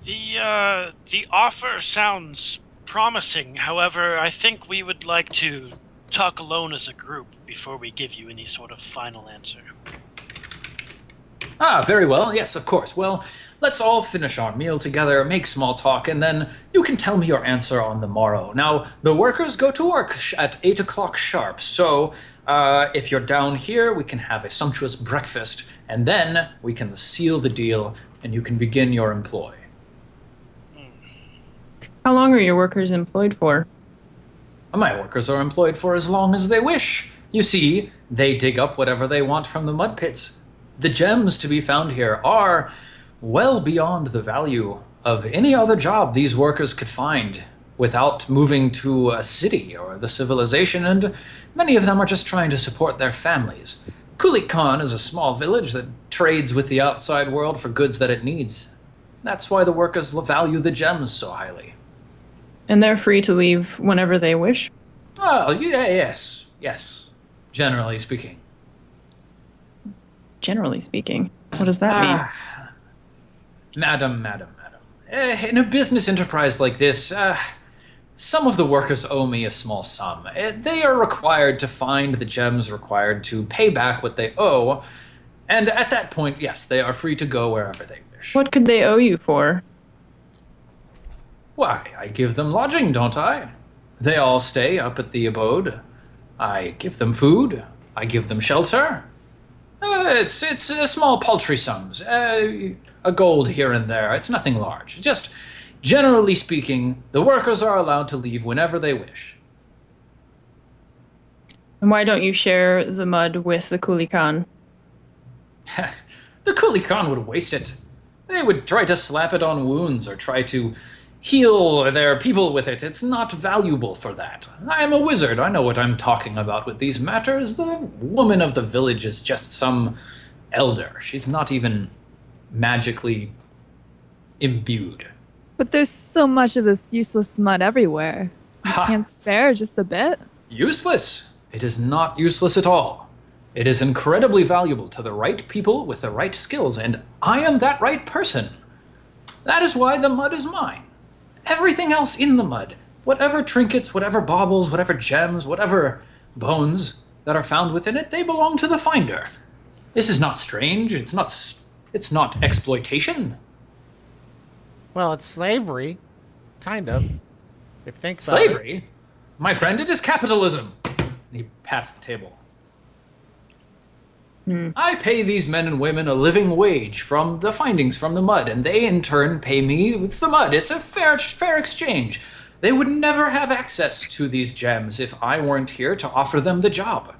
The offer sounds promising. However, I think we would like to talk alone as a group before we give you any sort of final answer. Ah, very well. Yes, of course. Well, let's all finish our meal together, make small talk, and then you can tell me your answer on the morrow. Now, the workers go to work at 8 o'clock sharp, so if you're down here, we can have a sumptuous breakfast, and then we can seal the deal, and you can begin your employ. How long are your workers employed for? My workers are employed for as long as they wish. You see, they dig up whatever they want from the mud pits. The gems to be found here are well beyond the value of any other job these workers could find without moving to a city or the civilization, and many of them are just trying to support their families. Kulik Khan is a small village that trades with the outside world for goods that it needs. That's why the workers value the gems so highly. And they're free to leave whenever they wish? Oh, yeah, yes. Generally speaking. Generally speaking. What does that mean? Madam. In a business enterprise like this, some of the workers owe me a small sum. They are required to find the gems required to pay back what they owe, and at that point, yes, they are free to go wherever they wish. What could they owe you for? Why, I give them lodging, don't I? They all stay up at the abode. I give them food. I give them shelter. It's small paltry sums. A gold here and there. It's nothing large. Just, generally speaking, the workers are allowed to leave whenever they wish. And why don't you share the mud with the Kuli Khan? The Kuli Khan would waste it. They would try to slap it on wounds or try to heal their people with it. It's not valuable for that. I am a wizard. I know what I'm talking about with these matters. The woman of the village is just some elder. She's not even magically imbued. But there's so much of this useless mud everywhere. You can't spare just a bit? Useless? It is not useless at all. It is incredibly valuable to the right people with the right skills, and I am that right person. That is why the mud is mine. Everything else in the mud, whatever trinkets, whatever baubles, whatever gems, whatever bones that are found within it, they belong to the finder. This is not strange. It's not exploitation. Well, it's slavery. Kind of. If you think about Slavery? My friend, it is capitalism. And he pats the table. I pay these men and women a living wage from the findings from the mud, and they in turn pay me with the mud. It's a fair exchange. They would never have access to these gems if I weren't here to offer them the job.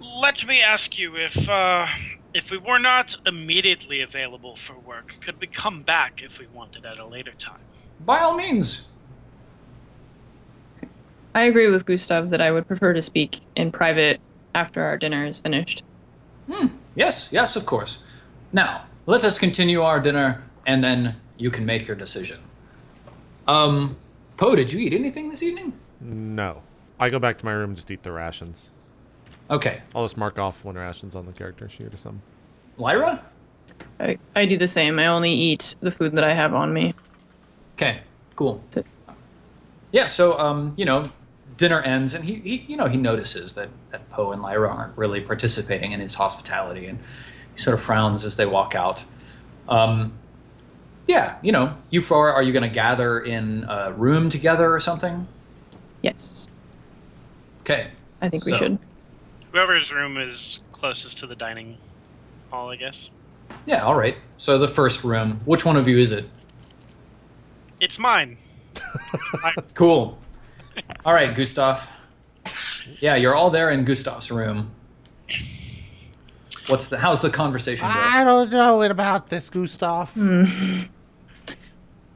Let me ask you, if we were not immediately available for work, could we come back if we wanted at a later time? By all means. I agree with Gustav that I would prefer to speak in private after our dinner is finished. Yes, of course. Now, let us continue our dinner, and then you can make your decision. Poe, did you eat anything this evening? No. I go back to my room and just eat the rations. Okay. I'll just mark off one rations on the character sheet or something. Lyra? I do the same. I only eat the food that I have on me. Okay, cool. Yeah, so, dinner ends, and he notices that Poe and Lyra aren't really participating in his hospitality, and he sort of frowns as they walk out. You four, are you going to gather in a room together or something? Yes. Okay. I think we should. Whoever's room is closest to the dining hall, I guess. Yeah, all right. So the first room, which one of you is it? It's mine. Cool. All right, Gustav. Yeah, you're all there in Gustav's room. How's the conversation going? I don't know about this, Gustav.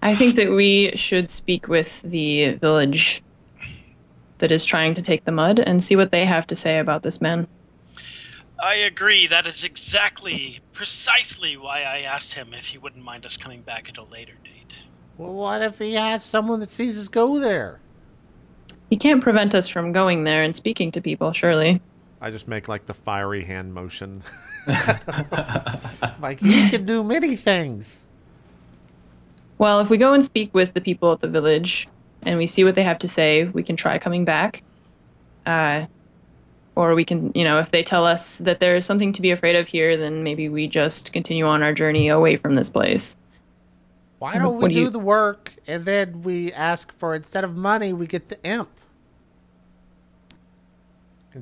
I think that we should speak with the village that is trying to take the mud and see what they have to say about this man. I agree. That is precisely why I asked him if he wouldn't mind us coming back at a later date. Well, what if he has someone that sees us go there? He can't prevent us from going there and speaking to people, surely. I just make like the fiery hand motion. Like, he can do many things. Well, if we go and speak with the people at the village and we see what they have to say, we can try coming back. Or we can, if they tell us that there is something to be afraid of here, then maybe we just continue on our journey away from this place. Why don't we do the work and then we ask for, instead of money, we get the imp?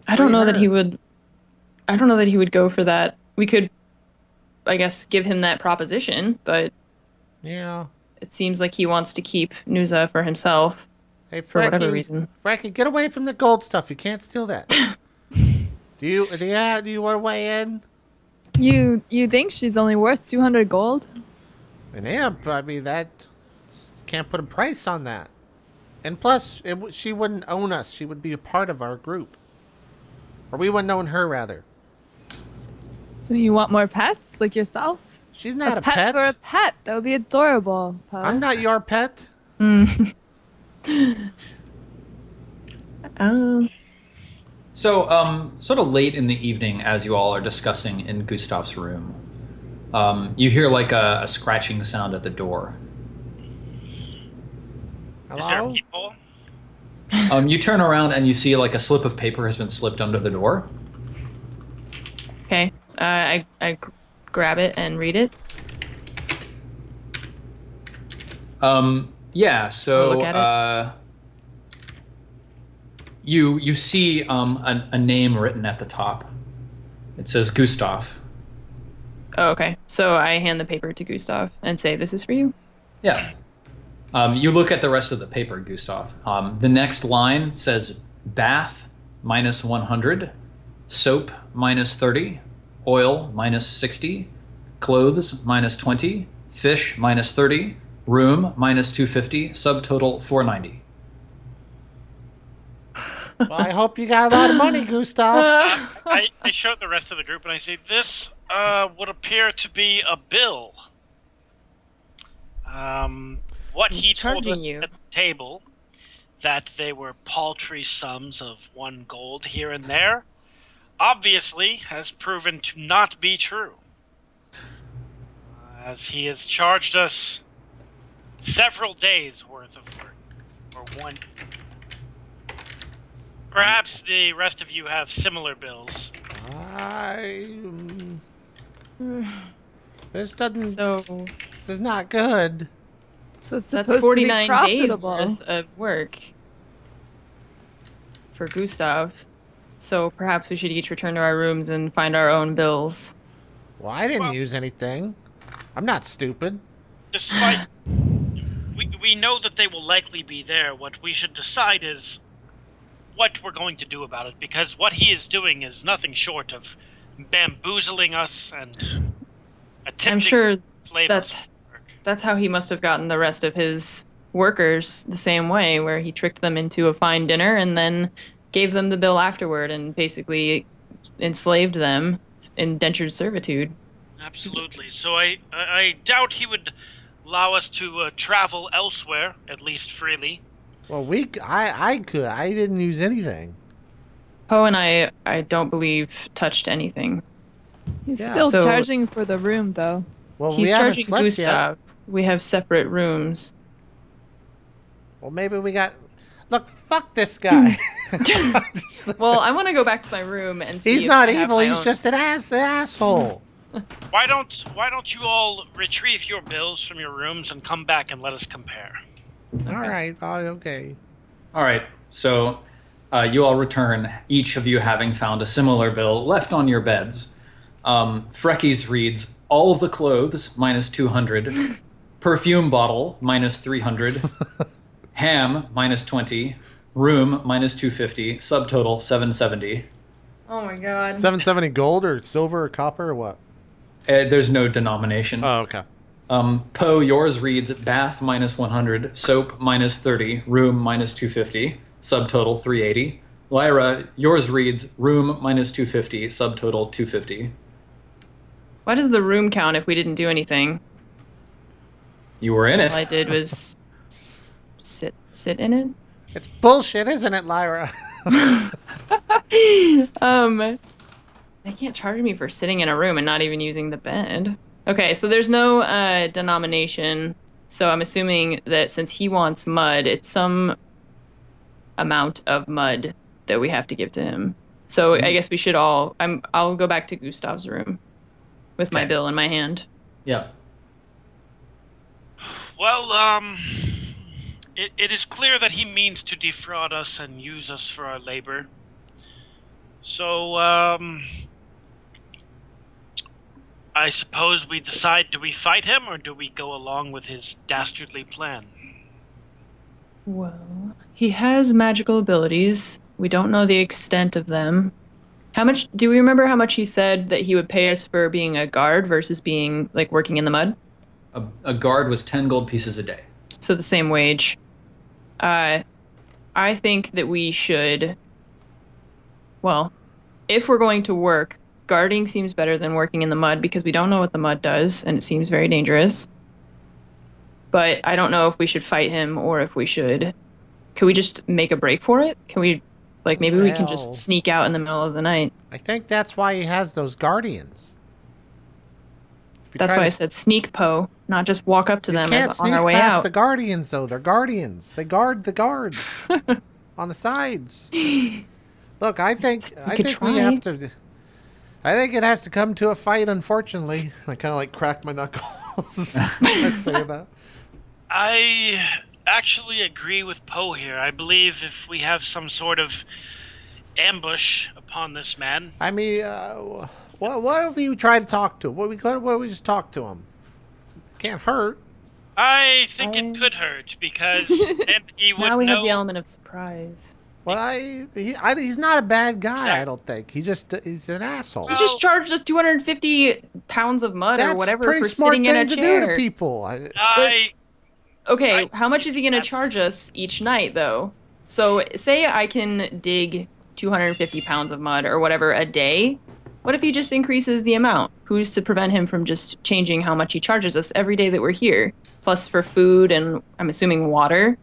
I don't know that he would go for that. We could, I guess, give him that proposition, but yeah, it seems like he wants to keep Nuza for himself. Hey, for whatever reason. Frankie, get away from the gold stuff. You can't steal that. Do you want to weigh in? You think she's only worth 200 gold? An imp, I mean, that can't put a price on that. And plus, she wouldn't own us. She would be a part of our group. Or we wouldn't own her, rather. So you want more pets, like yourself? She's not a pet. For a pet, that would be adorable. Poe. I'm not your pet. So, sort of late in the evening, as you all are discussing in Gustav's room, you hear like a scratching sound at the door. Is there Hello? people? You turn around and you see like a slip of paper has been slipped under the door. Okay. I grab it and read it. Yeah. So Look at you see a name written at the top. It says Gustav. Oh, okay. So I hand the paper to Gustav and say, "This is for you." Yeah. You look at the rest of the paper, Gustav. The next line says bath minus 100, soap minus 30, oil minus 60, clothes minus 20, fish minus 30, room minus 250, subtotal 490. Well, I hope you got a lot of money, Gustav. I show the rest of the group and I say, this would appear to be a bill. What He's he told charging us you. at the table, that they were paltry sums of 1 gold here and there, obviously has proven to not be true. As he has charged us several days worth of work for 1. Perhaps the rest of you have similar bills. This doesn't. So This is not good. So it's that's supposed 49 to be days profitable. worth of work for Gustav. So perhaps we should each return to our rooms and find our own bills. Well, I didn't Well- use anything. I'm not stupid. Despite we know that they will likely be there, what we should decide is what we're going to do about it, because what he is doing is nothing short of bamboozling us and attempting I'm sure to slave that's us. that's how he must have gotten the rest of his workers the same way, where he tricked them into a fine dinner and then gave them the bill afterward and basically enslaved them, indentured servitude. Absolutely. So I doubt he would allow us to travel elsewhere, at least freely. Well, I could. I didn't use anything. Poe and I don't believe touched anything. He's Yeah. still So- charging for the room, though. Well, we He's haven't charging slept Gustav. yet. We have separate rooms. Well, maybe we got. Look, fuck this guy. Well, I want to go back to my room and see. He's if not I have evil. my He's own- just an asshole. Why don't you all retrieve your bills from your rooms and come back and let us compare? All right. Oh, okay. All right. So you all return, each of you having found a similar bill left on your beds. Frecky's reads all of the clothes minus 200, perfume bottle minus 300, ham minus 20, room minus 250, subtotal 770. Oh my god. 770 gold or silver or copper or what? There's no denomination. Oh, okay. Poe, yours reads bath minus 100, soap minus 30, room minus 250, subtotal 380. Lyra, yours reads room minus 250, subtotal 250. Why does the room count if we didn't do anything? You were in it. All I did was sit in it. It's bullshit, isn't it, Lyra? They can't charge me for sitting in a room and not even using the bed. Okay, so there's no denomination. So I'm assuming that since he wants mud, it's some amount of mud that we have to give to him. So I guess we should all. I'll go back to Gustav's room with my Okay. bill in my hand. Yeah. Well, it is clear that he means to defraud us and use us for our labor. So, I suppose we decide, do we fight him or do we go along with his dastardly plan? Well, he has magical abilities. We don't know the extent of them. How much do we remember how much he said that he would pay us for being a guard versus being like working in the mud? A guard was 10 gold pieces a day. So the same wage. I think that we should, well, if we're going to work, guarding seems better than working in the mud because we don't know what the mud does and it seems very dangerous. But I don't know if we should fight him or if we should Could we just make a break for it? Can we, like, maybe we can just Well- sneak out in the middle of the night? I think that's why he has those guardians. If you That's try why I to- said sneak, Poe, not just walk up to You them can't as on sneak our way past out. the guardians, though. They're guardians. They guard the guards on the sides. Look, I think could we have try. to. I think it has to come to a fight. Unfortunately, I kind of like crack my knuckles. when I say that. I actually agree with Poe here. I believe if we have some sort of ambush upon this man, I mean, what if we try to talk to him? What if we just talk to him? Can't hurt. I think it could hurt because then he would Now we know. have the element of surprise. Well, he's not a bad guy. Exactly. I don't think. He's an asshole. He just charged us 250 pounds of mud or whatever for sitting in a to chair. do to people. Okay, how much is he going to charge us each night, though? So, say I can dig 250 pounds of mud or whatever a day. What if he just increases the amount? Who's to prevent him from just changing how much he charges us every day that we're here? Plus for food and, I'm assuming, water.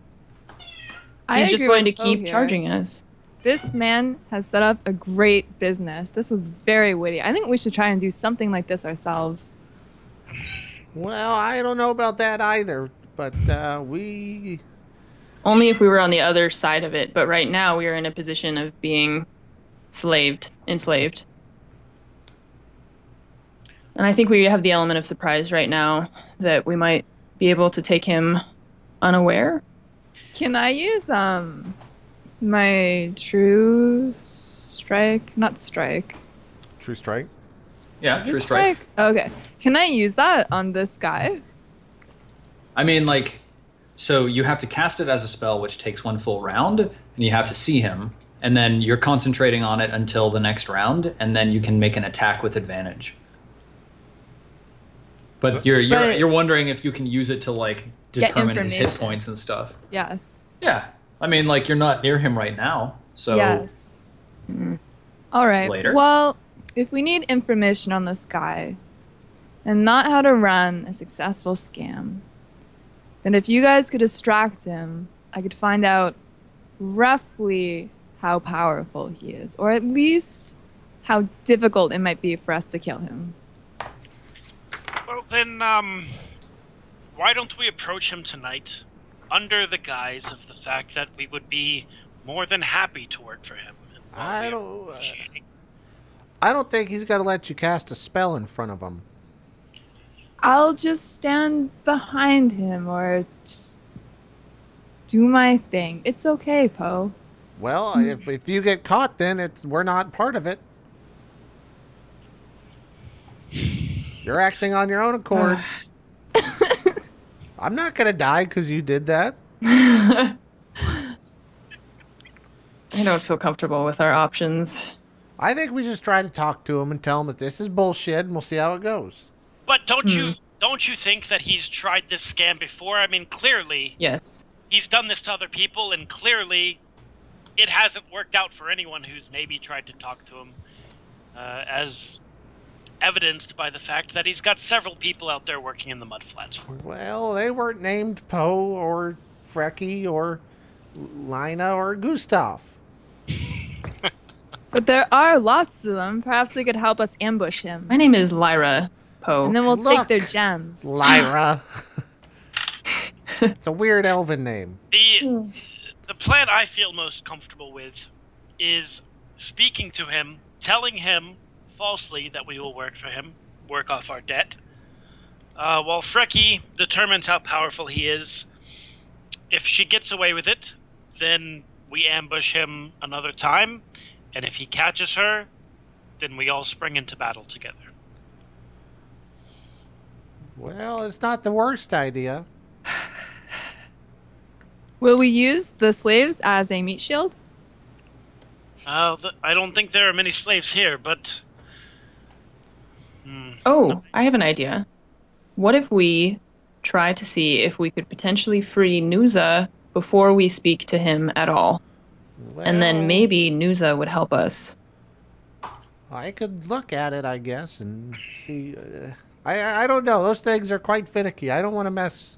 He's just going to keep charging us. This man has set up a great business. This was very witty. I think we should try and do something like this ourselves. Well, I don't know about that either, but we. Only if we were on the other side of it, but right now we are in a position of being enslaved. And I think we have the element of surprise right now that we might be able to take him unaware. Can I use my true strike? Not strike. True strike. Yeah, Is it true strike. Okay. Can I use that on this guy? I mean, like, so you have to cast it as a spell, which takes one full round, and you have to see him, and then you're concentrating on it until the next round, and then you can make an attack with advantage. But you're wondering if you can use it to like determine his hit information. points and stuff. Yes. Yeah, I mean, like you're not near him right now, so Yes. All right. Later. Well, if we need information on this guy and not how to run a successful scam, then if you guys could distract him, I could find out roughly how powerful he is, or at least how difficult it might be for us to kill him. Well, then, why don't we approach him tonight under the guise of the fact that we would be more than happy to work for him? I don't think he's got to let you cast a spell in front of him. I'll just stand behind him or just do my thing. It's okay, Poe. Well, if you get caught, then we're not part of it. You're acting on your own accord. I'm not gonna die because you did that. I don't feel comfortable with our options. I think we just try to talk to him and tell him that this is bullshit, and we'll see how it goes. But don't you think that he's tried this scam before? I mean, clearly Yes. he's done this to other people, and clearly it hasn't worked out for anyone who's maybe tried to talk to him, as evidenced by the fact that he's got several people out there working in the mudflats for him. Well, they weren't named Poe or Frecky or Lina or Gustav. But there are lots of them. Perhaps they could help us ambush him. My name is Lyra Poe. And then we'll take Look, their gems. Lyra. It's a weird elven name. The plan I feel most comfortable with is speaking to him, telling him falsely that we will work for him, work off our debt, while Frecky determines how powerful he is. If she gets away with it, then we ambush him another time, and if he catches her, then we all spring into battle together. Well, it's not the worst idea. Will we use the slaves as a meat shield? I don't think there are many slaves here, but... Oh, I have an idea. What if we try to see if we could potentially free Nuza before we speak to him at all? And then Well, maybe Nuza would help us. I could look at it, I guess, and see. I don't know. Those things are quite finicky. I don't want to mess.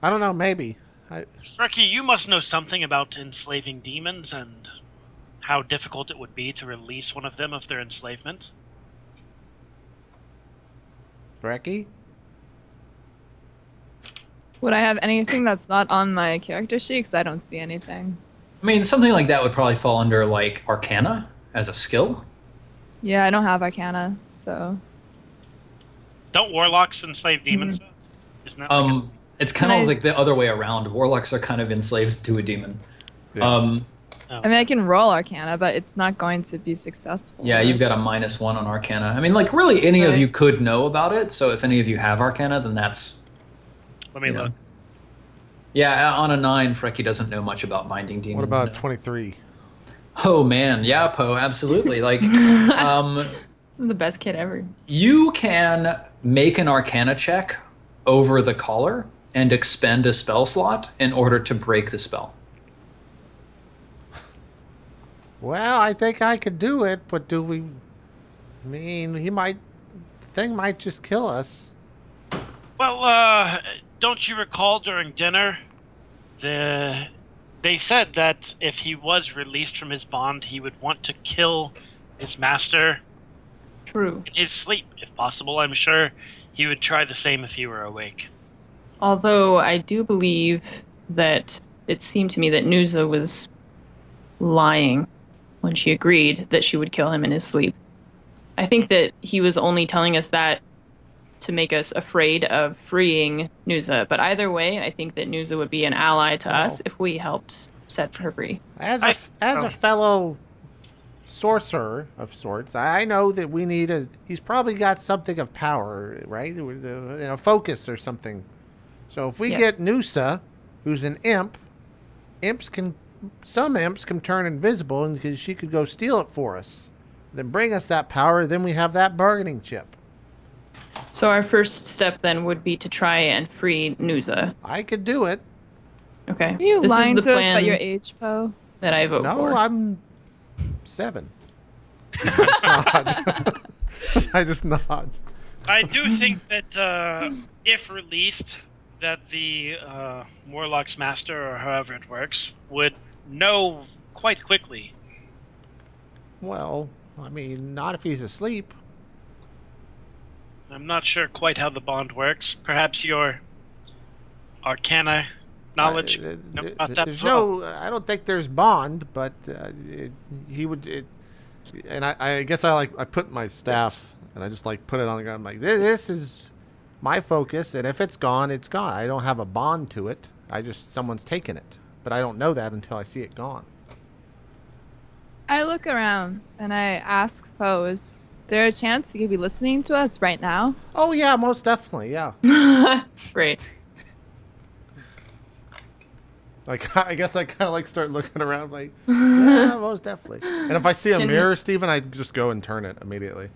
I don't know. Maybe. Frecky, you must know something about enslaving demons and how difficult it would be to release one of them of their enslavement. Frecky? Would I have anything that's not on my character sheet? Because I don't see anything. I mean, something like that would probably fall under like Arcana as a skill. Yeah, I don't have Arcana, so. Don't warlocks enslave demons? Isn't that It's kind of like the other way around. Warlocks are kind of enslaved to a demon. Yeah. I mean, I can roll Arcana, but it's not going to be successful. Yeah, you've got a -1 on Arcana. I mean, like, really any of you could know about it, so if any of you have Arcana, then that's... Let me look. Yeah, on a 9, Frecky doesn't know much about binding demons. What about 23? Oh, man. Yeah, Poe, absolutely. Like, This is the best kid ever. you can make an Arcana check over the collar and expend a spell slot in order to break the spell. Well, I think I could do it, but do we... I mean, the thing might just kill us. Well, don't you recall during dinner, they said that if he was released from his bond, he would want to kill his master True. in his sleep, if possible. I'm sure he would try the same if he were awake. Although I do believe that it seemed to me that Nuza was lying when she agreed that she would kill him in his sleep. I think that he was only telling us that to make us afraid of freeing Nuza. But either way, I think that Nuza would be an ally to us if we helped set her free. As a fellow sorcerer of sorts, I know that we need he's probably got something of power, right? Focus or something. So if we get Nusa, who's an imp, some imps can turn invisible, and because she could go steal it for us, then bring us that power. Then we have that bargaining chip. So our first step then would be to try and free Nuza. I could do it. Okay. Are you This lying is the to us plan about your age, Poe? that I vote for. No, I'm 7. I just nod. I do think that if released, that the Warlock's master, or however it works, would know quite quickly. Well, I mean, not if he's asleep. I'm not sure quite how the bond works. Perhaps your Arcana knowledge about that as well. I don't think there's bond, but he would. And I guess I put my staff and I just put it on the ground. I'm like, this is my focus, and if it's gone, it's gone. I don't have a bond to it. Someone's taken it, but I don't know that until I see it gone. I look around and I ask Poe, is there a chance he could be listening to us right now? Oh yeah, most definitely, yeah. Great. I guess I kind of start looking around yeah, most definitely. And if I see a mirror, Steven, I just go and turn it immediately.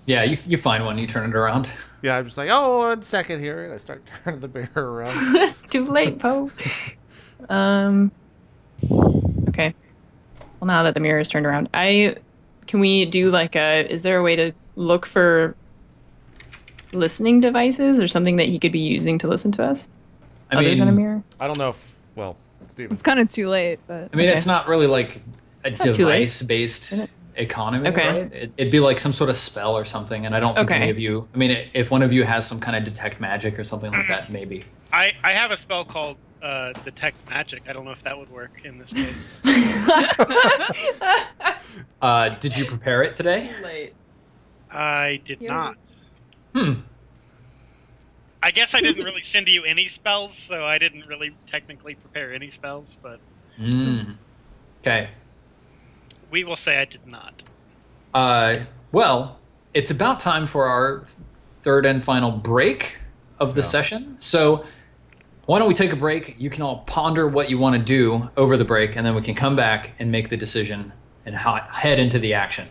Yeah, you find one, you turn it around. Yeah, I'm just oh, 1 second here, and I start turning the mirror around. Too late, Poe. Okay. Well, now that the mirror is turned around, can we do is there a way to look for listening devices or something that he could be using to listen to us? Other than a mirror? I don't know Steven. It's kind of too late, but... I mean, it's not really like a device-based economy, Okay. right? It'd be like some sort of spell or something, and I don't think any of you... I mean, if one of you has some kind of detect magic or something like that, maybe. I have a spell called Detect Magic. I don't know if that would work in this case. Did you prepare it today? Too late. I did not. Hmm. I guess I didn't really send you any spells, so I didn't really technically prepare any spells, but... Okay. We will say I did not. Well, it's about time for our third and final break of the session. So why don't we take a break? You can all ponder what you want to do over the break, and then we can come back and make the decision and head into the action.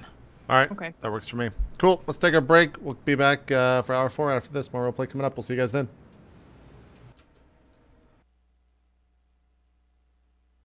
All right. Okay. That works for me. Cool. Let's take a break. We'll be back for hour 4 after this. More roleplay coming up. We'll see you guys then.